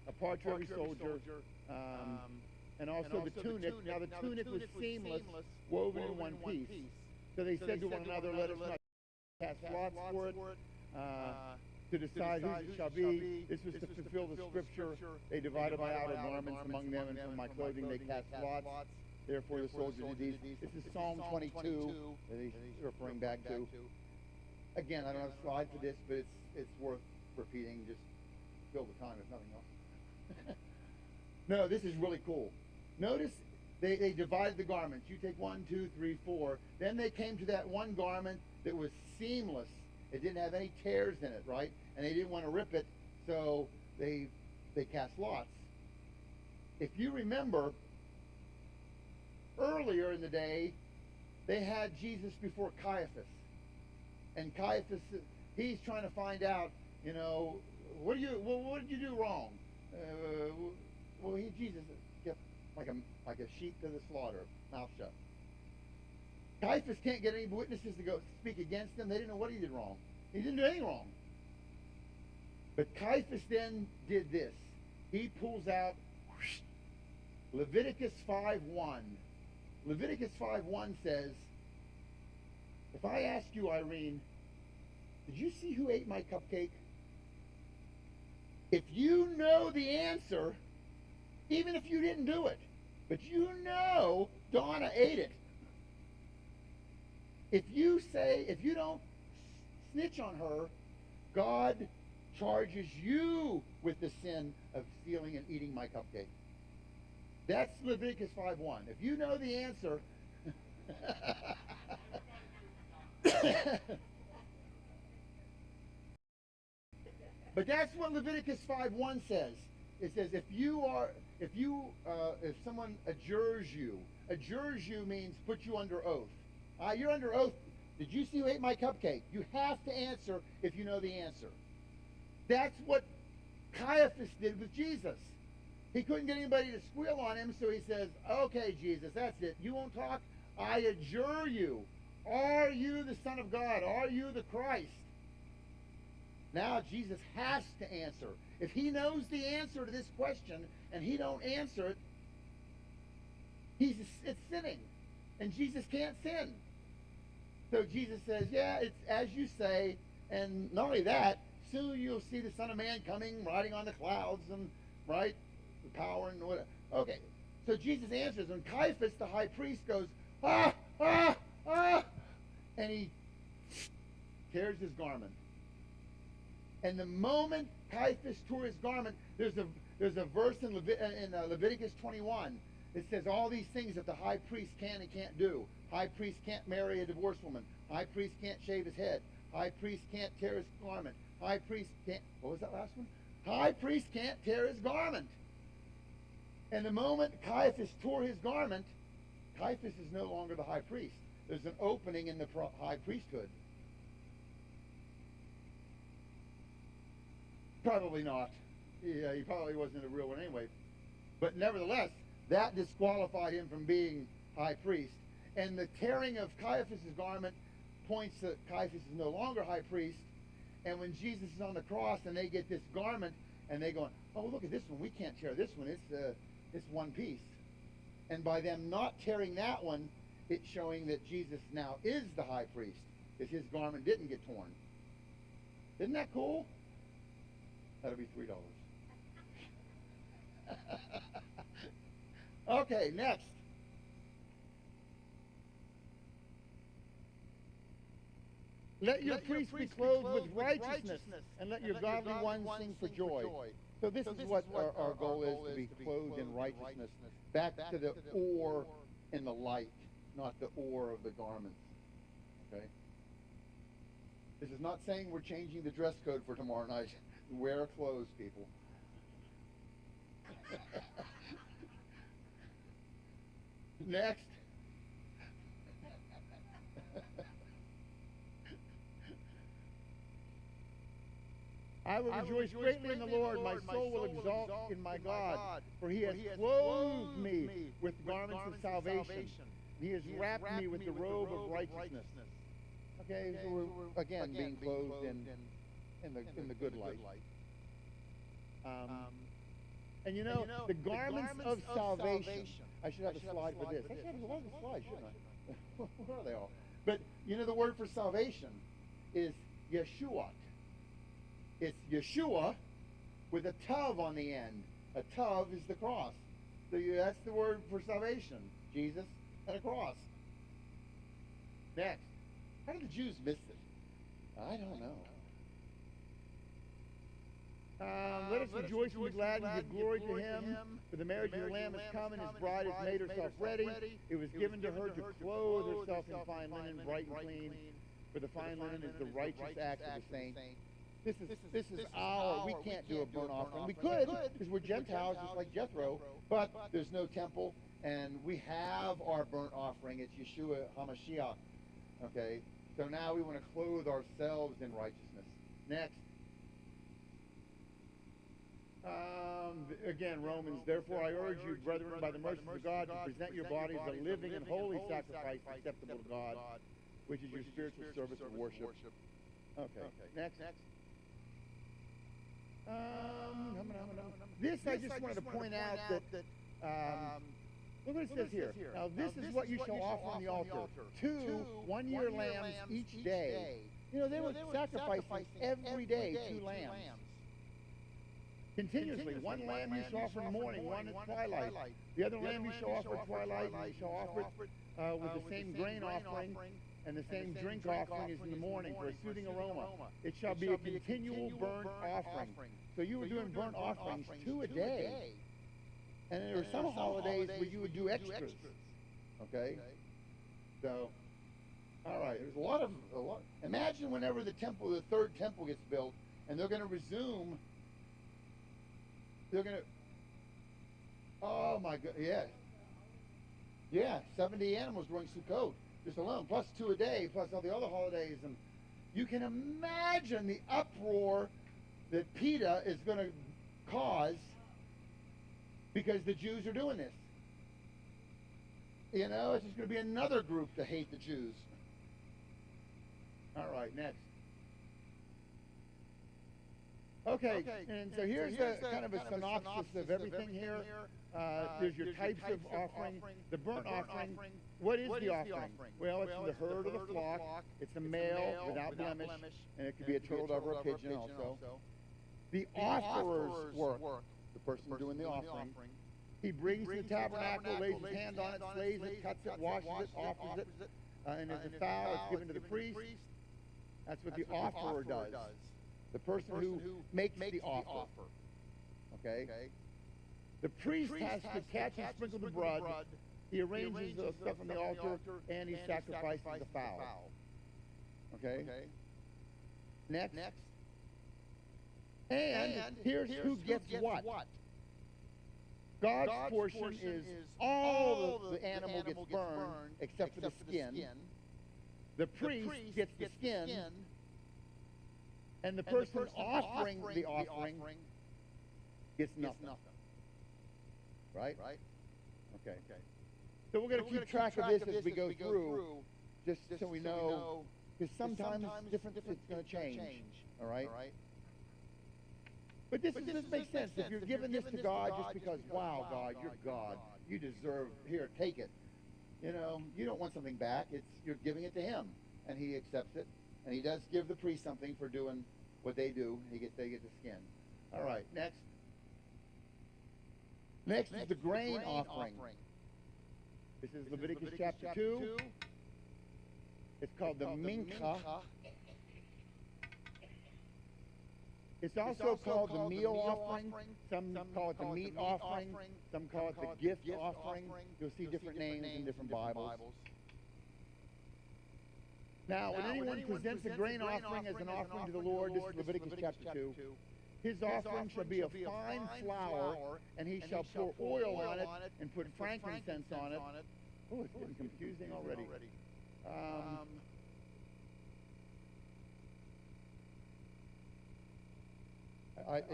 a part to every soldier, and also the tunic. Now the tunic was seamless, woven in one piece. So they said to one another, let us not cast lots for it, to decide whose it shall be. This was to fulfill the scripture. They divided my outer garments among them, and from my clothing they cast lots. Therefore the soldiers did these. This is Psalm 22 that he's referring back to. Again, I don't have a slide for this, but it's worth repeating. Just fill the time, if nothing else. No, this is really cool. Notice they divided the garments. You take 1, 2, 3, 4. Then they came to that one garment that was seamless. It didn't have any tears in it, right? And they didn't want to rip it, so they cast lots. If you remember, earlier in the day, they had Jesus before Caiaphas. And Caiaphas, he's trying to find out, what did you do wrong? Jesus kept like a sheep to the slaughter, mouth shut. Caiaphas can't get any witnesses to go speak against him. They didn't know what he did wrong. He didn't do anything wrong. But Caiaphas then did this. He pulls out Leviticus 5:1. Leviticus 5:1 says, if I ask you, Irene, did you see who ate my cupcake? If you know the answer, even if you didn't do it, but you know Donna ate it. If you don't snitch on her, God charges you with the sin of stealing and eating my cupcake. That's Leviticus 5:1. If you know the answer, but that's what Leviticus 5:1 says. It says if someone adjures you means put you under oath. You're under oath. Did you see who ate my cupcake? You have to answer if you know the answer. That's what Caiaphas did with Jesus. He couldn't get anybody to squeal on him, so he says, okay, Jesus, that's it. You won't talk? I adjure you. Are you the Son of God? Are you the Christ? Now Jesus has to answer. If he knows the answer to this question and he don't answer it, it's sinning. And Jesus can't sin. So Jesus says, yeah, it's as you say, and not only that, soon you'll see the Son of Man coming, riding on the clouds, and right, the power and whatever. Okay, so Jesus answers, and Caiaphas, the high priest, goes, and he tears his garment. And the moment Caiaphas tore his garment, there's a verse in Leviticus 21. It says all these things that the high priest can and can't do. High priest can't marry a divorced woman. High priest can't shave his head. High priest can't tear his garment. High priest can't, what was that last one? High priest can't tear his garment. And the moment Caiaphas tore his garment, Caiaphas is no longer the high priest. There's an opening in the high priesthood. Probably not. Yeah, he probably wasn't a real one anyway. But nevertheless, that disqualified him from being high priest. And the tearing of Caiaphas' garment points that Caiaphas is no longer high priest. And when Jesus is on the cross and they get this garment and they go, oh, look at this one. We can't tear this one. It's one piece. And by them not tearing that one, it's showing that Jesus now is the high priest, because his garment didn't get torn. Isn't that cool? That'll be $3. Okay, next. Let your priests be clothed with righteousness, and let your godly ones sing for joy. So this is what our goal is, to be clothed in righteousness. Back to the ore in the light, not the ore of the garments. Okay? This is not saying we're changing the dress code for tomorrow night. Wear clothes, people. Next. I will rejoice greatly in the Lord. My soul will exalt in my God, for he has clothed me with garments of salvation. He has wrapped me with the robe of righteousness. Okay, so we're again being clothed in the good light. And you know, the garments of salvation. I should have a slide for this. I should have a lot of slides, shouldn't I? Where are they all? But you know, the word for salvation is Yeshua. It's Yeshua with a tav on the end. A tav is the cross. So that's the word for salvation. Jesus and a cross. Next. How did the Jews miss it? I don't know. Let us rejoice and be glad and give glory to him. For the marriage of the Lamb has come, and his bride has made herself ready. It was given to her to clothe herself in fine linen, bright and clean. For the fine linen is the righteous act of the saints. This is our, we can't do a burnt offering. We could, because we're Gentiles, just like Jethro, but there's no temple, and we have our burnt offering. It's Yeshua HaMashiach. Okay? So now we want to clothe ourselves in righteousness. Next. again, Romans, therefore I urge you, brethren, by the mercies of God, to present your bodies a living and holy sacrifice acceptable to God, which is your spiritual service of worship. Okay, next. This I just wanted to point out that look what it says here. Now this is what you shall offer on the altar. 2 one-year lambs each day. You know, they were sacrificing every day 2 lambs. Continuously. One lamb you shall offer in the morning, one at twilight. The other lamb you shall offer at twilight, and you shall offer it with the same grain offering and the same drink offering as in the morning for a soothing aroma. It shall be a continual burnt offering. So you were doing burnt offerings 2 a day. And there were some holidays where you would do extras. Okay? So, all right. There's a lot. Imagine whenever the 3rd temple gets built, and they're going to resume. Oh my God, yeah, 70 animals during Sukkot, just alone, plus 2 a day, plus all the other holidays, and you can imagine the uproar that PETA is going to cause because the Jews are doing this. You know, it's just going to be another group to hate the Jews. All right, next. Okay, and so here's the kind of a synopsis of everything here. There's your types of offering. The burnt offering. What is the offering? Well, it's from the herd or the flock. It's a male without blemish, and it could be a turtle dove or a pigeon also. The offerer's work, the person doing the offering. He brings to the tabernacle, lays his hand on it, slays it, cuts it, washes it, offers it, and as a fowl, it's given to the priest. That's what the offerer does. The person who makes the offer. Okay? The priest has to catch and sprinkle the blood. He arranges the stuff on the altar, and he sacrifices the fowl. Okay? Next. And here's who gets what. God's portion is all the animal gets burned except for the skin. The priest gets the skin. And the person offering the offering gets nothing. Right? Okay. So we're going to keep track of this as we go through, just so we know, because sometimes different things are going to change. All right? But this makes sense. If you're giving this to God just because, wow, God, you're God, you deserve, here, take it. You know, you don't want something back. You're giving it to Him, and He accepts it. And He does give the priest something for doing what they do. They get the skin. All right, next. Next is the grain offering. This is Leviticus chapter 2. It's called the mincha. It's also called the meal offering. Some call it the meat offering. Some call it the gift offering. You'll see different names in different Bibles. Now, when anyone presents a grain offering as an offering to the Lord, this is Leviticus chapter 2, his offering shall be of fine flour, and he shall pour oil on it and put frankincense on it. Oh, it's getting confusing already.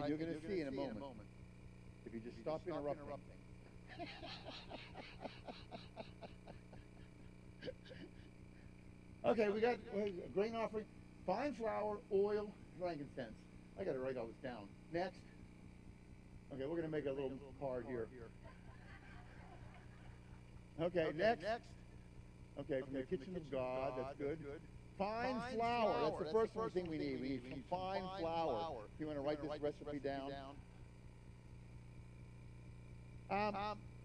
You're going to see in a moment, if you just stop interrupting. Okay, we got a grain offering, fine flour, oil, frankincense. I got to write all this down. Next. Okay, we're going to make a little card here. Okay, next. Okay, from the kitchen of God, that's good. Fine flour, that's the first one thing we need. We need some fine flour. If you want to write this recipe down.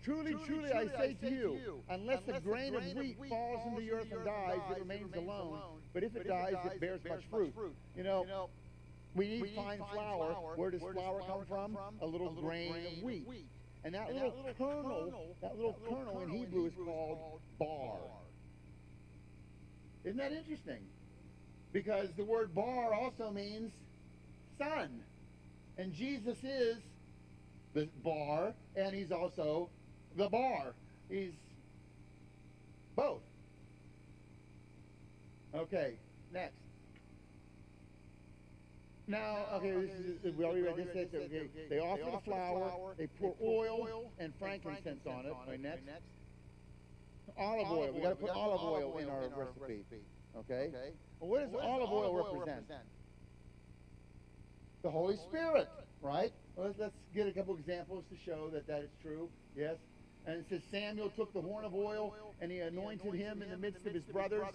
Truly, truly, I say to you, unless a grain of wheat falls in the earth and dies, it remains alone. But if it dies, it bears much fruit. You know, we need fine flour. Where does flour come from? A little grain of wheat. And that little kernel in Hebrew is called bar. Isn't that interesting? Because the word bar also means son. And Jesus is the bar, and He's also the bar. He's both. Okay, next. Now, okay, we already read this. Okay, they offer the flour, they pour oil and frankincense on it. Right, next. Olive oil. We got to put olive oil in our recipe. Okay? Well, what does olive oil represent? The Holy Spirit, right? Well, let's get a couple examples to show that that is true. Yes? And it says Samuel took the horn of oil and he anointed him in the midst of his brothers.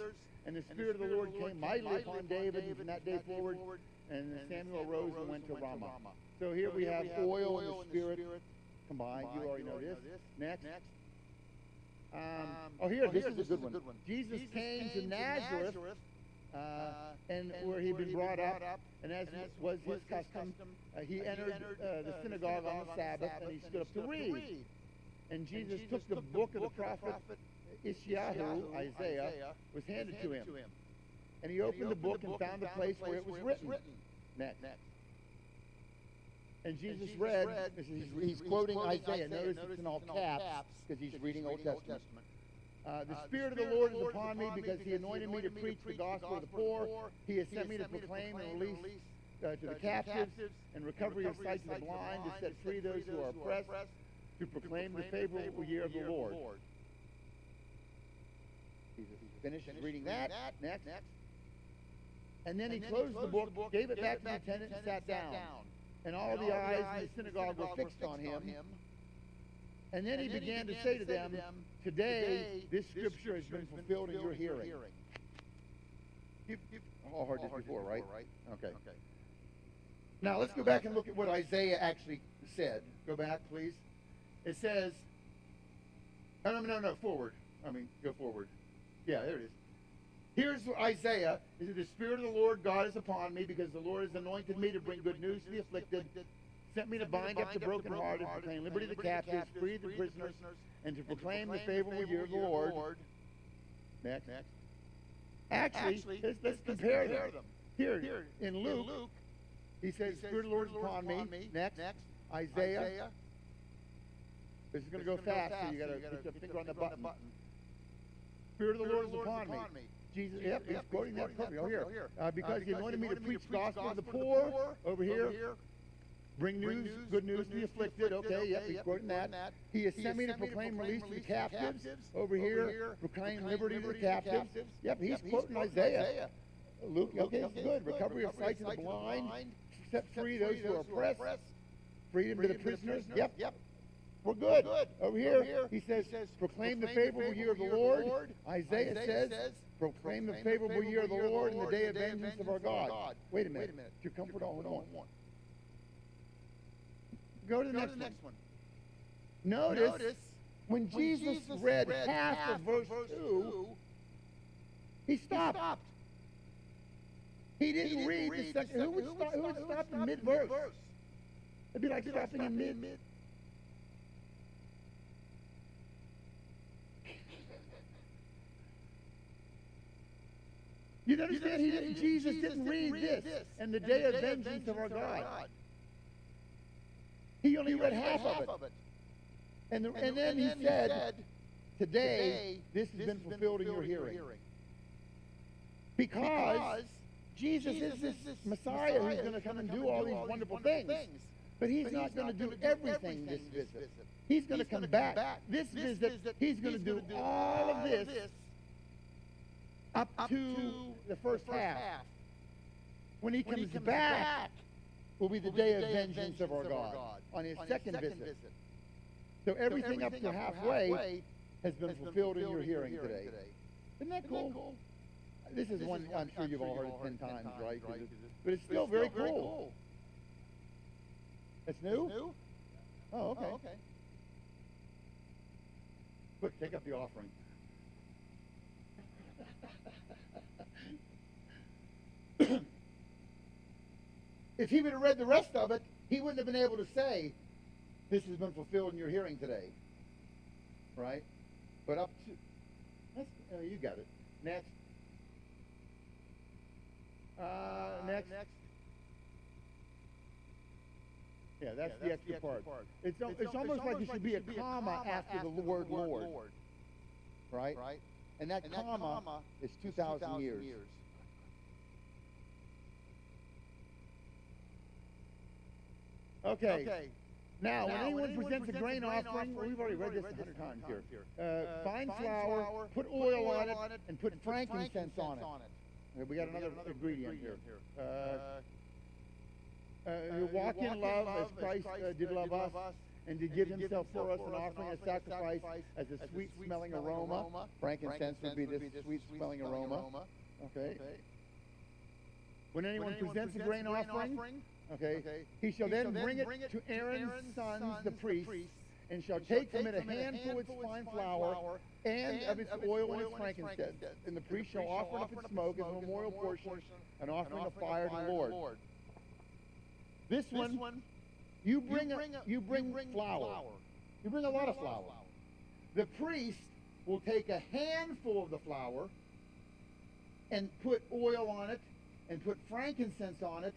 And the Spirit of the Lord came mightily upon David, and from that day forward, and Samuel arose and went to Ramah. So here we have oil and the Spirit combined. You already know this. Next. This is a good one. Jesus came to Nazareth, and where he'd been brought up, and as was his custom, he entered the synagogue on the Sabbath, and he stood up to read. And Jesus took the book of the prophet Isaiah, was handed to him. And he opened the book and found the place where it was written. Next. And Jesus read, he's quoting Isaiah. Notice it's in all caps because he's reading Old Testament. The Spirit of the Lord is upon me because he anointed me to preach the gospel to the poor. He has sent me to proclaim and release to the captives and recovery of sight to the blind, to set free those who are oppressed, to proclaim the favorable year of the Lord. Jesus finishes reading that. Next. And then he closed the book, gave it back to the attendant, and sat down. And all the eyes in the synagogue were fixed on him. And then he began to say to them, today this scripture has been fulfilled in your hearing. You've all heard this before, right? Okay. Now let's go back and look at what Isaiah actually said. Go back, please. It says, no, forward. Go forward. Yeah, there it is. Here's Isaiah. It says, the Spirit of the Lord God is upon me because the Lord has anointed me to bring good news to the afflicted, sent me to bind up the brokenhearted, proclaim liberty to the captives, free the prisoners, and to proclaim the favorable year of the Lord. Next. Actually, let's compare them. Here, in Luke, he says, the Spirit of the Lord is upon me. Next. Isaiah. This is going to go fast, so you got to put your finger on the button. Spirit of the Lord is upon me. Jesus, he's quoting that perfectly. Oh, here. Because he anointed me to preach the gospel to the poor. Over here. Bring good news to the afflicted. Okay, he's quoting that. He has sent me to proclaim release to the captives. Over here. Proclaim liberty to the captives. Yep, he's quoting Isaiah. Luke, okay, good. Recovery of sight to the blind. Set free those who are oppressed. Freedom to the prisoners. Yep. We're good. Over here, he says, proclaim the favorable year of the Lord. Isaiah says, proclaim the favorable year of the Lord and the day of vengeance of our God. Wait a minute. To comfort all who mourn. Go to the next one. Notice, when Jesus read half of verse 2, he stopped. He didn't read the second. Who would stop in mid-verse? It'd be like stopping in mid. You understand? Jesus didn't read this and the day of vengeance of our God. He only read half of it. And then he said, today this has been fulfilled in your hearing. Because Jesus is this Messiah who's going to come and do all these wonderful things. But he's not going to do everything this visit. He's going to come back. This visit, he's going to do all of this up to the first half. When he comes back, will be the day of vengeance of our God on his second visit. So everything up to halfway has been fulfilled in your hearing today. Isn't that cool? This is one I'm sure you've all heard it 10 times, right? But it's still very cool. It's new? Oh, okay. Quick, take up the offering. If he would have read the rest of it, he wouldn't have been able to say, this has been fulfilled in your hearing today. Right? But up to... you got it. Next. Next. Yeah, that's the extra part. It's almost like there should be a comma after the word Lord. Right? And that comma is 2,000 years. Okay. Now, when anyone presents a grain offering, we've already read this 100 times here. Fine flour, put oil on it, and put frankincense on it. Okay, we got another ingredient here. You walk in love as Christ did love us, and to give himself for us an offering, a sacrifice as a sweet-smelling aroma. Frankincense would be this sweet-smelling aroma. Okay. When anyone presents a grain offering, okay, he shall then bring it to Aaron's sons, the priests, and shall take from it a handful of its fine flour and of its oil and its frankincense. And the priest shall offer it up in smoke as a memorial portion, an offering of fire to the Lord. This one, you bring flour. You bring a lot of flour. The priest will take a handful of the flour and put oil on it and put frankincense on it,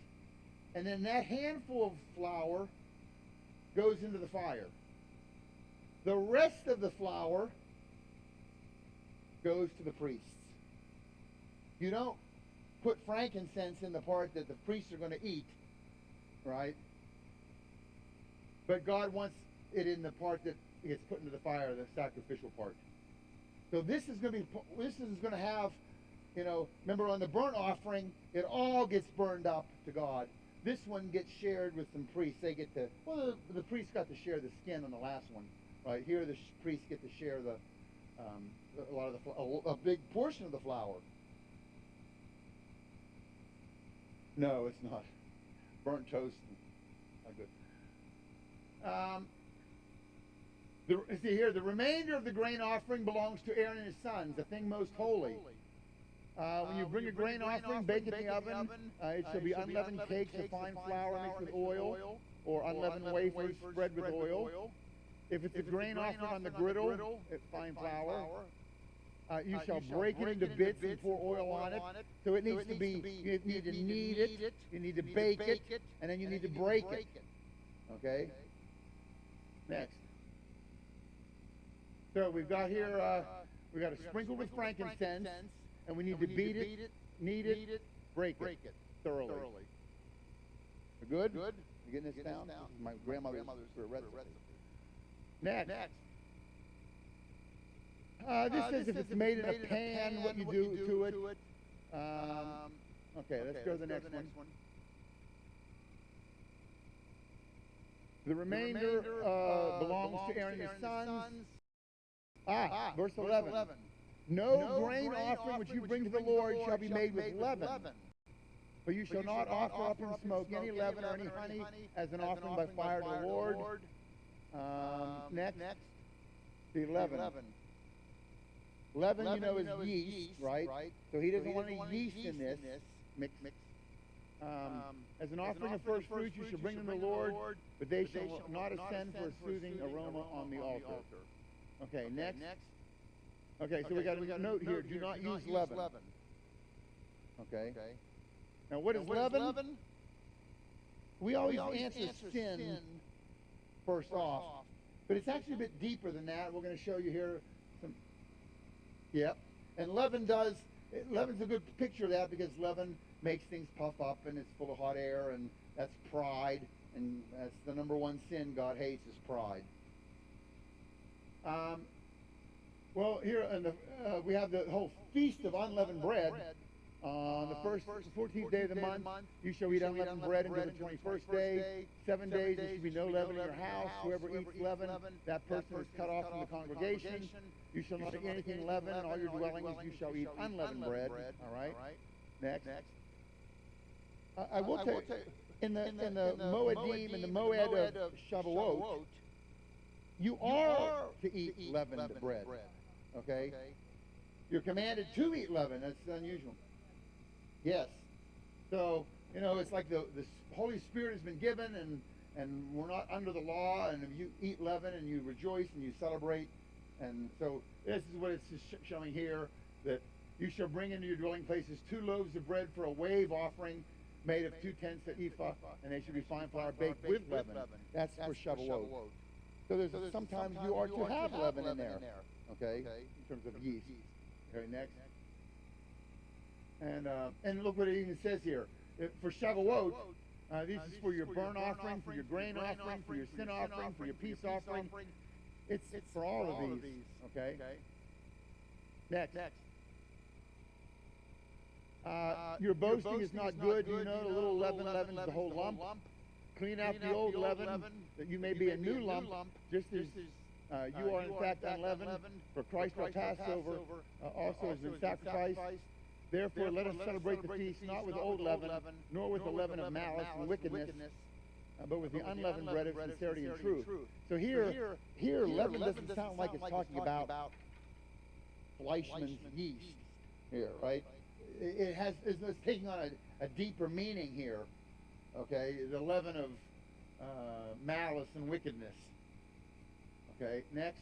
and then that handful of flour goes into the fire. The rest of the flour goes to the priests. You don't put frankincense in the part that the priests are going to eat, right? But God wants it in the part that gets put into the fire, the sacrificial part. So this is going to have, you know, remember on the burnt offering, it all gets burned up to God. This one gets shared with some priests. They get to, well, the priests got to share the skin on the last one, right? Here the priests get to share a big portion of the flour. No, it's not. Burnt toast, not good. See here, the remainder of the grain offering belongs to Aaron and his sons, the thing most holy. When you bring a grain offering, bake it in the oven. It shall be unleavened cakes of fine flour mixed with oil, or unleavened wafers spread with oil. If it's a grain offering on the griddle, it's fine flour. You shall break it into bits and pour oil on it. So it needs to be, you need to knead it, you need to bake it, and then you need to break it. Okay? Next. So we've got here, we've got to sprinkle with frankincense, and we need to beat it, knead it, break it thoroughly. We're good? You getting this down? This is my grandmother's recipe. Next. This says if it's made in a pan, what you do to it. Okay, let's go to the next one. The remainder belongs to Aaron and his sons. Verse 11. No grain offering which you bring to the Lord shall be made with leaven. But you shall not offer up in smoke any leaven or any honey as an offering by fire to the Lord. Next, the leaven. Leaven, you know, is yeast, right? So he doesn't want any yeast in this mix. As an offering of first fruits, you shall bring them to the Lord, but they shall not ascend for a soothing aroma on the altar. Okay, next. Okay, so we got a note here. Do not use leaven. Okay. Now, what is leaven? We always answer sin first off, but it's actually a bit deeper than that. We're going to show you here some. Yep. And leaven's a good picture of that, because leaven makes things puff up and it's full of hot air, and that's pride, and that's the number one sin God hates is pride. Well, here we have the whole feast of unleavened bread. On the 14th day of the month, you shall eat unleavened bread until the 21st day. 7 days there should be no leaven in your house. Whoever eats leaven, that person is cut off from the congregation. You shall not eat anything leavened. In all your dwellings you shall eat unleavened bread. All right. Next. I will tell you, in the Moedim, in the Moed of Shavuot, you are to eat leavened bread. Okay? You're commanded to eat leaven. That's unusual. Yes. So, you know, it's like the Holy Spirit has been given, and we're not under the law, and if you eat leaven and you rejoice and you celebrate. And so this is what it's showing here, that you shall bring into your dwelling places 2 loaves of bread for a wave offering made of 2/10 ephah, and they should be fine flour baked with leaven. That's for Shavuot. So there's sometimes you are to have leaven in there, okay, in terms of yeast. Okay, next. And look what it even says here. For Shavuot, This is for your burnt offering, for your grain offering, for your sin offering, for your peace offering. It's for all of these. Okay. Next. Your boasting is not good. You know, the little leaven leavens the whole lump. Clean out the old leaven, that you may be a new lump, just as you are in fact unleavened. For Christ our Passover also has been sacrificed. Therefore let us celebrate the feast not with old leaven, nor with the leaven of malice and wickedness, but with the unleavened bread of sincerity and truth. So here leaven doesn't sound like it's talking about Fleischmann's yeast here, right? It's taking on a deeper meaning here. Okay, the leaven of malice and wickedness. Okay, next.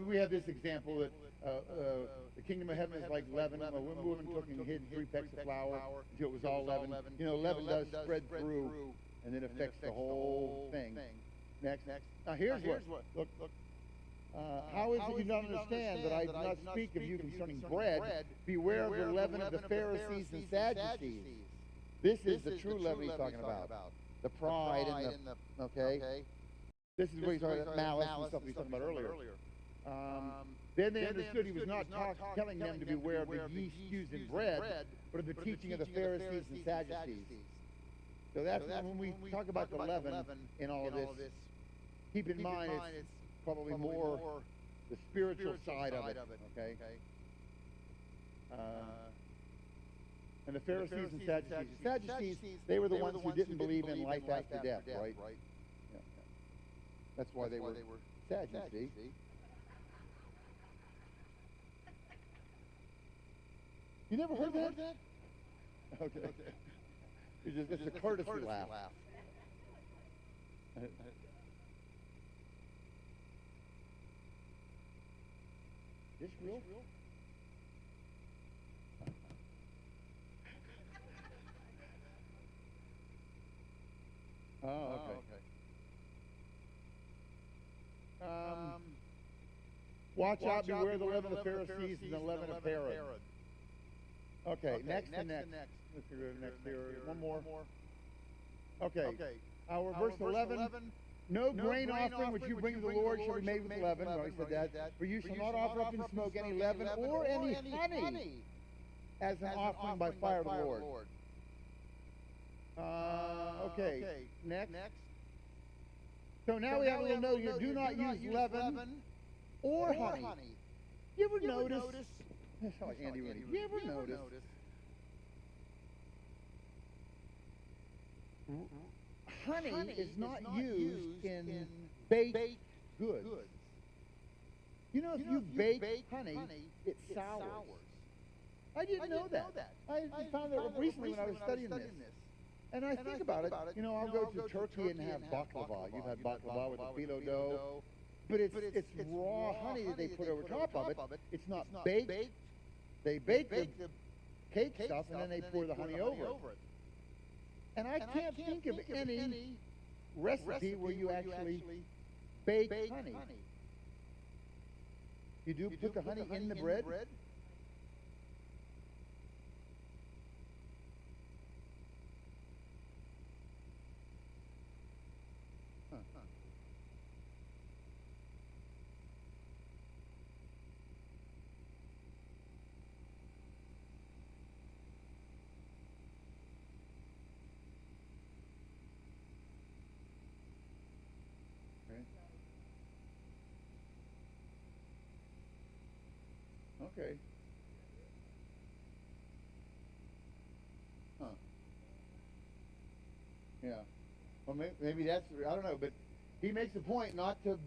We have this example that the kingdom of heaven is like leaven. A woman took and hid 3 pecks of flour until it was all leaven. You know, leaven does spread through, and it affects the whole thing. Next. Now here's what. Look. How is it you don't understand that I do not speak of you concerning bread? Beware of the leaven of the Pharisees and Sadducees. This is the true leaven he's talking about. The pride and the, okay? This is what he's talking about, malice and stuff he's talking about earlier. Then they understood he was not telling them to beware of the yeast used in bread, but of the teaching of the Pharisees and Sadducees. So that's when we talk about the leaven in all of this, keep in mind it's probably more the spiritual side of it, okay? And the Pharisees and Sadducees. The Sadducees, they were the ones who didn't believe in life after death, right? Yeah. That's why they were Sadducees. You never heard that? Okay. It's a courtesy laugh. This real? Oh, okay. Watch out, beware the leaven of the Pharisees and the leaven of Herod. Okay, next. Let's go next here. One more. Okay. Our verse 11. No grain offering which you bring to the Lord shall be made with leaven. Well, he said that. For you shall not offer up in smoke any leaven or any honey as an offering by fire to the Lord. Okay, next. So now we have a little note here. Do not use leaven or honey. You ever notice? That's like Andy Rooney. You ever notice? Honey is not used in baked goods. You know, if you bake honey, it sours. I didn't know that. I found that recently when I was studying this. And I think about it, you know, I'll go to Turkey and have baklava. You've had baklava with the phyllo dough. But it's raw honey that they put over top of it. It's not baked. They bake the cake stuff and then they pour the honey over it. And I can't think of any recipe where you actually bake honey. You do put the honey in the bread? Okay. Huh. Yeah. Well, maybe that's, I don't know, but he makes a point not to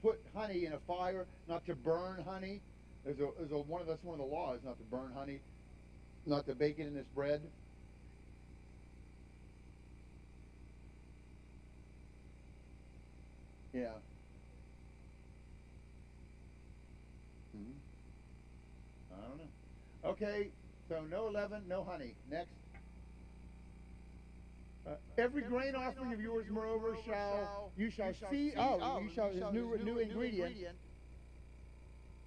put honey in a fire, not to burn honey. That's one of the laws, not to burn honey, not to bake it in this bread. Yeah. I don't know. Okay, so no leaven, no honey. Next. Every grain offering of yours, moreover, you shall new ingredient.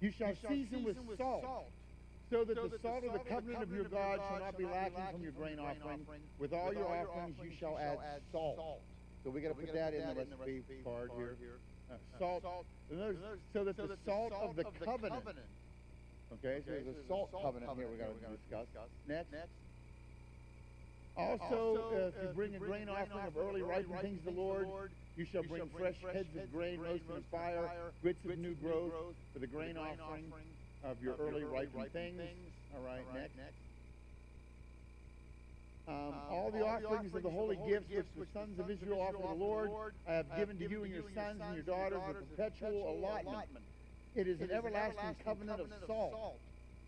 You shall season with salt. so that the salt of the covenant of your God shall not be lacking from your grain offering. With all your offerings you shall add salt. So we got to put that in the recipe card here. Salt. So that the salt of the covenant. Okay, so there's a salt covenant here we got to discuss. Next. Also, if you bring a grain offering of early ripened things to the Lord, you shall bring fresh heads of grain roasted in fire, grits of new growth for the grain offering of your early ripened things. All right, next. All the offerings of the holy gifts which the sons of Israel offer to the Lord, I have given to you and your sons and your daughters a perpetual allotment. It is an everlasting covenant of salt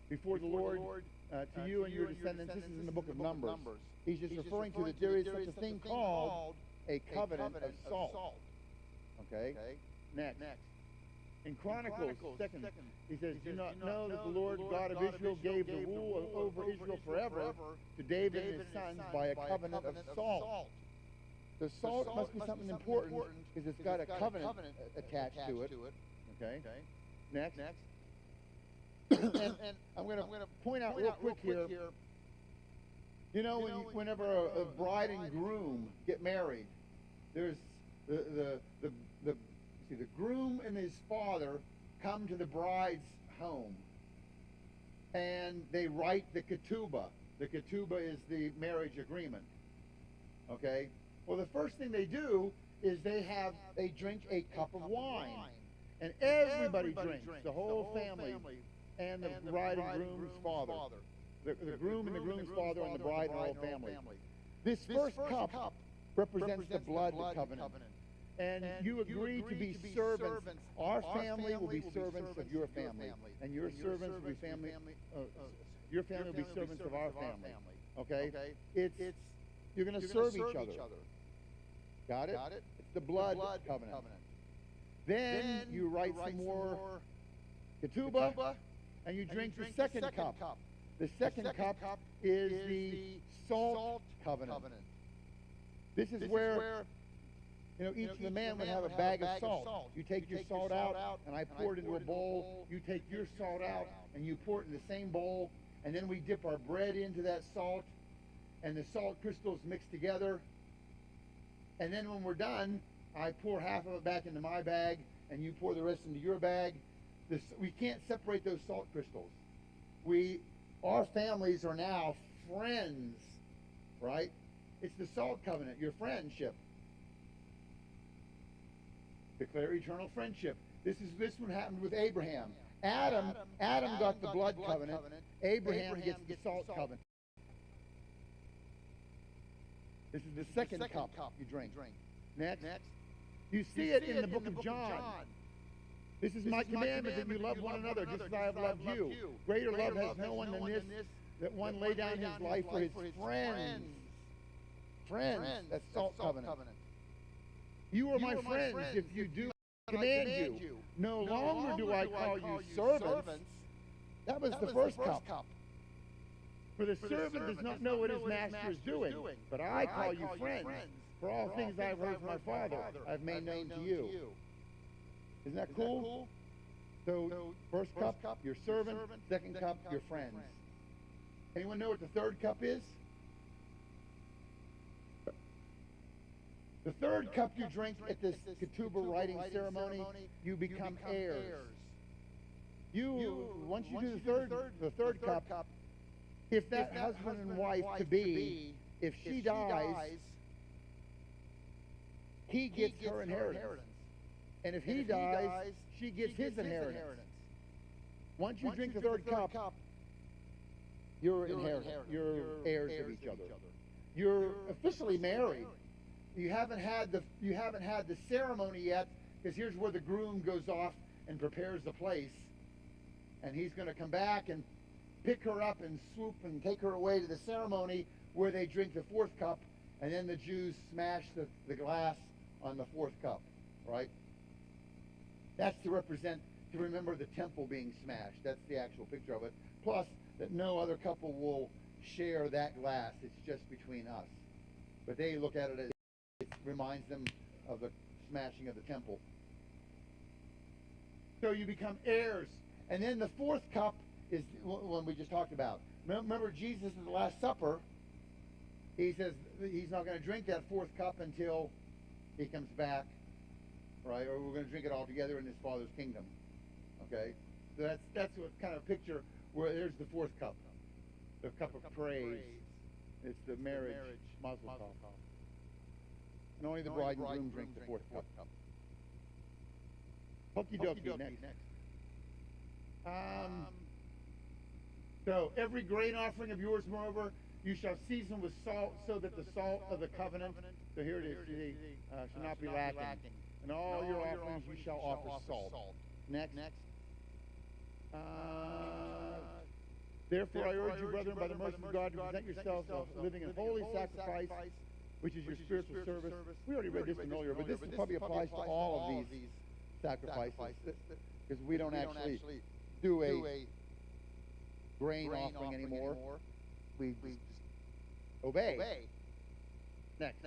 before the Lord to you and your descendants. This is in the book of Numbers. He's just referring to that there is such a thing called a covenant of salt. Okay? Next. In Chronicles, second, he says, do not know that the Lord God of Israel gave the rule over Israel forever to David and his sons by a covenant of salt. The salt must be something important because it's got a covenant attached to it. Okay? Next. and I'm going to point out real quick here. You know, whenever a bride and groom get married, there's the groom and his father come to the bride's home, and they write the ketubah. The ketubah is the marriage agreement. Okay. Well, the first thing they do is they drink a cup of wine, and everybody drinks, the whole family, and the bride and groom's father. The groom and the groom's father and the bride and the whole family. This first cup represents the blood covenant. And you agree to be servants. Our family will be servants of your family, and your servants will be family. Your family will be servants of our family. Okay? You're going to serve each other. Got it? It's the blood covenant. Then you write some more ketubah, and you drink the second cup. The second cup is the salt covenant. This is where, you know, each of the men would have a bag of salt. You take your salt out, and I pour it into a bowl. You take your salt out, and you pour it in the same bowl. And then we dip our bread into that salt, and the salt crystals mix together. And then when we're done, I pour half of it back into my bag, and you pour the rest into your bag. We can't separate those salt crystals. Our families are now friends, right? It's the salt covenant, your friendship. Declare eternal friendship. This one happened with Abraham. Adam got the blood covenant. Abraham gets the salt covenant. This is the second cup you drink. Next. You see it in the book of John. This is my commandment, that you love one another just as I have loved you. Greater love has no one than this, that one lay down his life for his friends. Friends, that's salt covenant. You are my friends if you do what I command you. No longer do I call you servants. That was the first cup. For the servant does not know what his master is doing, but I call you friends. For all things I have heard from my Father, I have made known to you. Isn't that cool? So, first cup, your servant. Second cup, your friends. Anyone know what the third cup is? The third cup you drink at this ketubah writing ceremony, you become heirs. Once you do the third cup, if that husband and wife to be, if she dies, he gets her inheritance. And if he dies, she gets his inheritance. Once you drink the third cup, you're heirs of each other. You're officially married. You haven't had the ceremony yet, because here's where the groom goes off and prepares the place, and he's going to come back and pick her up and swoop and take her away to the ceremony where they drink the fourth cup, and then the Jews smash the glass on the fourth cup, right? That's to remember the temple being smashed. That's the actual picture of it. Plus, that no other couple will share that glass. It's just between us. But they look at it as it reminds them of the smashing of the temple. So you become heirs. And then the fourth cup is one we just talked about. Remember Jesus in the Last Supper, he says he's not going to drink that fourth cup until he comes back, right? Or we're going to drink it all together in his Father's kingdom. Okay? So that's what kind of picture where there's the fourth cup, the cup of praise. It's the marriage mazel tov. And only the bride and groom drink the fourth cup. Hokey dokey, next. So every grain offering of yours, moreover, you shall season with salt, so that the salt of the covenant, so here it is, shall not be lacking. And all your offerings you shall offer salt. Next. Therefore I urge you, brethren, by the mercy of God, to present yourselves a living and holy sacrifice, which is your spiritual service. We already read this one earlier, but this probably applies to all of these sacrifices, because we don't actually do a grain offering anymore. We just obey. Next.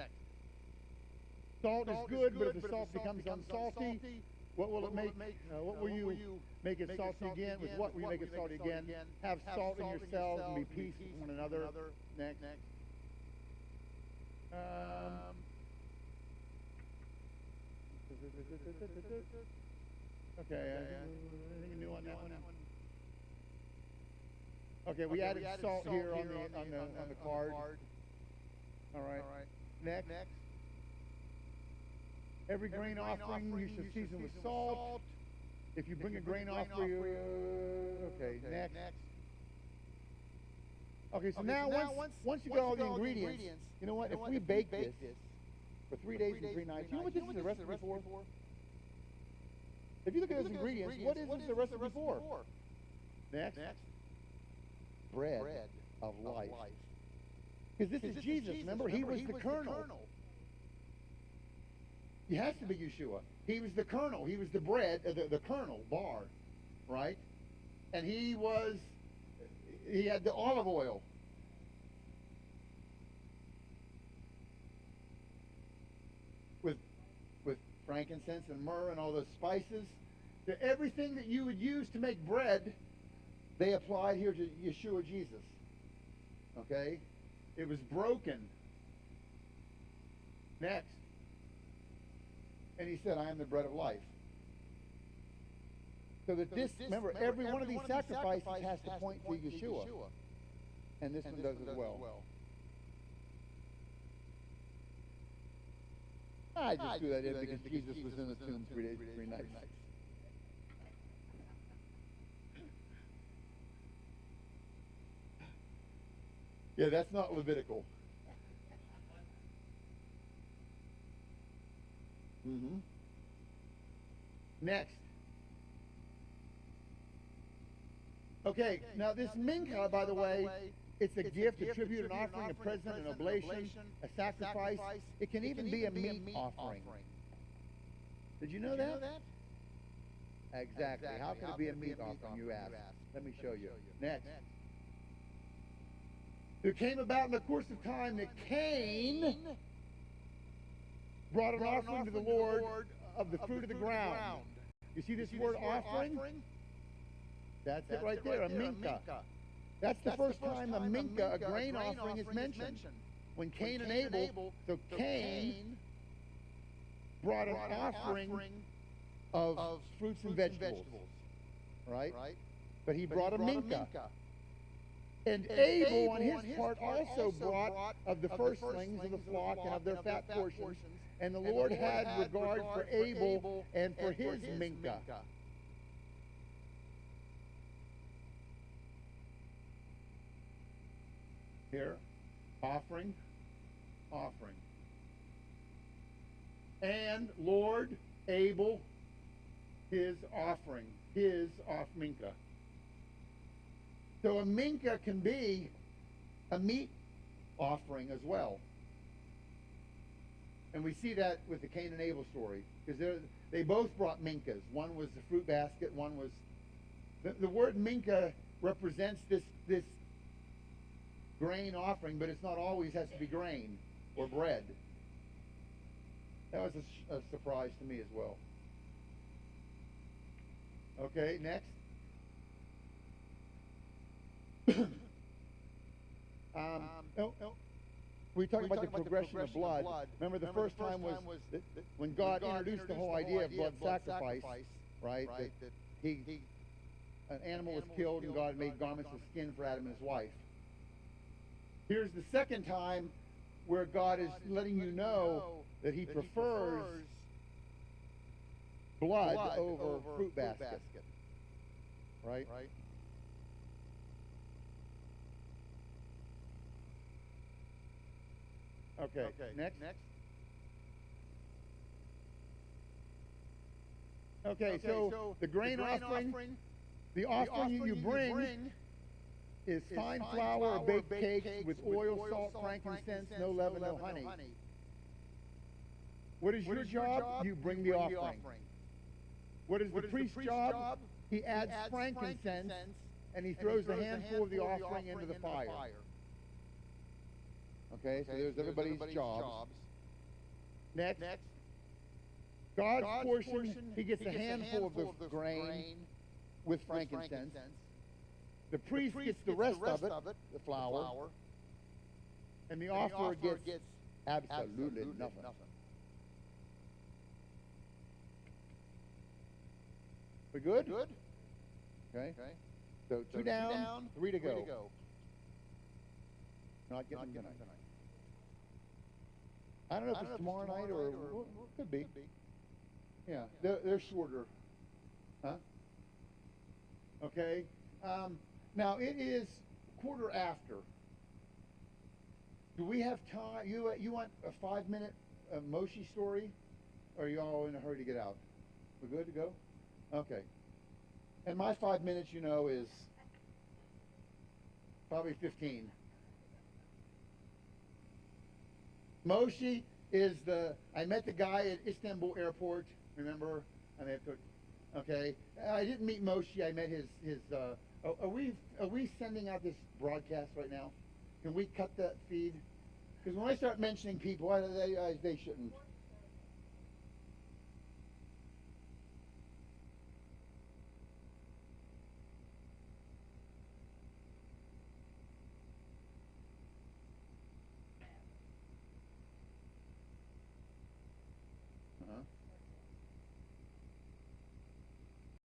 Salt is good, but if the salt becomes unsalty, what will it make? What will you make it salty again? With what will you make it salty again? Have salt in yourselves and be peace with one another. Next. Okay, anything new on that one? Okay, we added salt here on the card. All right. Next. Every grain offering you shall season with salt. If you bring a grain offering, okay. Next. Okay, so now once you got all the ingredients, you know what? If we bake this for 3 days and 3 nights, you know what this is a recipe for? If you look at those ingredients, what is this a recipe for? Next. Bread of life. Because this is Jesus, remember? He was the kernel. He has to be Yeshua. He was the kernel. He was the bread, the kernel, bar, right? And he had the olive oil. With frankincense and myrrh and all those spices. So everything that you would use to make bread, they applied here to Yeshua Jesus. Okay? It was broken. Next. And he said, I am the bread of life. So that remember, every one of these sacrifices has to point to Yeshua. And this one does as well. I just threw that in because Jesus was in the tomb 3 days and 3 nights. Yeah, that's not Levitical. Next. Okay, now this mincha, by the way, it's a gift, a tribute, an offering, a present, an oblation, a sacrifice. It can even be a meat offering. Did you know that? Exactly. How could it be a meat offering, you ask? Let me show you. Next. There came about in the course of time that Cain brought an offering to the Lord of the fruit of the ground. You see this word offering? That's it right there, a mincha. That's the first time a mincha, a grain offering, is mentioned. When Cain and Abel, so Cain brought an offering of fruits and vegetables, right? But he brought a mincha. And Abel, on his part, also brought of the firstlings of the flock and of their fat portions. And the Lord had regard for Abel and for his mincha. Here, offering. And Lord, Abel, his offering, mincha. So a mincha can be a meat offering as well. And we see that with the Cain and Abel story, because they both brought minchas. One was the fruit basket, one was... The word mincha represents this grain offering, but it's not always has to be grain or bread. That was a surprise to me as well. Okay, next. we talked about the progression of blood. Remember, the first time was when God introduced the whole idea of blood sacrifice, right? That an animal was killed and God made garments of skin for Adam and his wife. Here's the second time where God is letting you know that he prefers blood over fruit basket. Right? Okay. Next. Okay, so the grain offering, the offering you bring is fine flour or baked cakes with oil, salt, frankincense, no leaven, no honey. What is your job? You bring the offering. What is the priest's job? He adds frankincense and he throws a handful of the offering into the fire. Okay, so there's everybody's jobs. Next. God's portion, he gets a handful of the grain with frankincense. The priest gets the rest of it, the flour. And the offerer gets absolutely nothing. We good? Okay. So two down, three to go. Not getting them tonight. I don't know if it's tomorrow night or could be. Yeah, they're shorter. Huh? Okay. Now it is quarter after. Do we have time? You want a 5-minute Moshe story? Or are you all in a hurry to get out? We good to go? Okay. And my 5 minutes, is probably 15. Moshe is I met the guy at Istanbul airport, remember? Okay. I didn't meet Moshe, I met his are we sending out this broadcast right now? Can we cut that feed? Because when I start mentioning people, they shouldn't.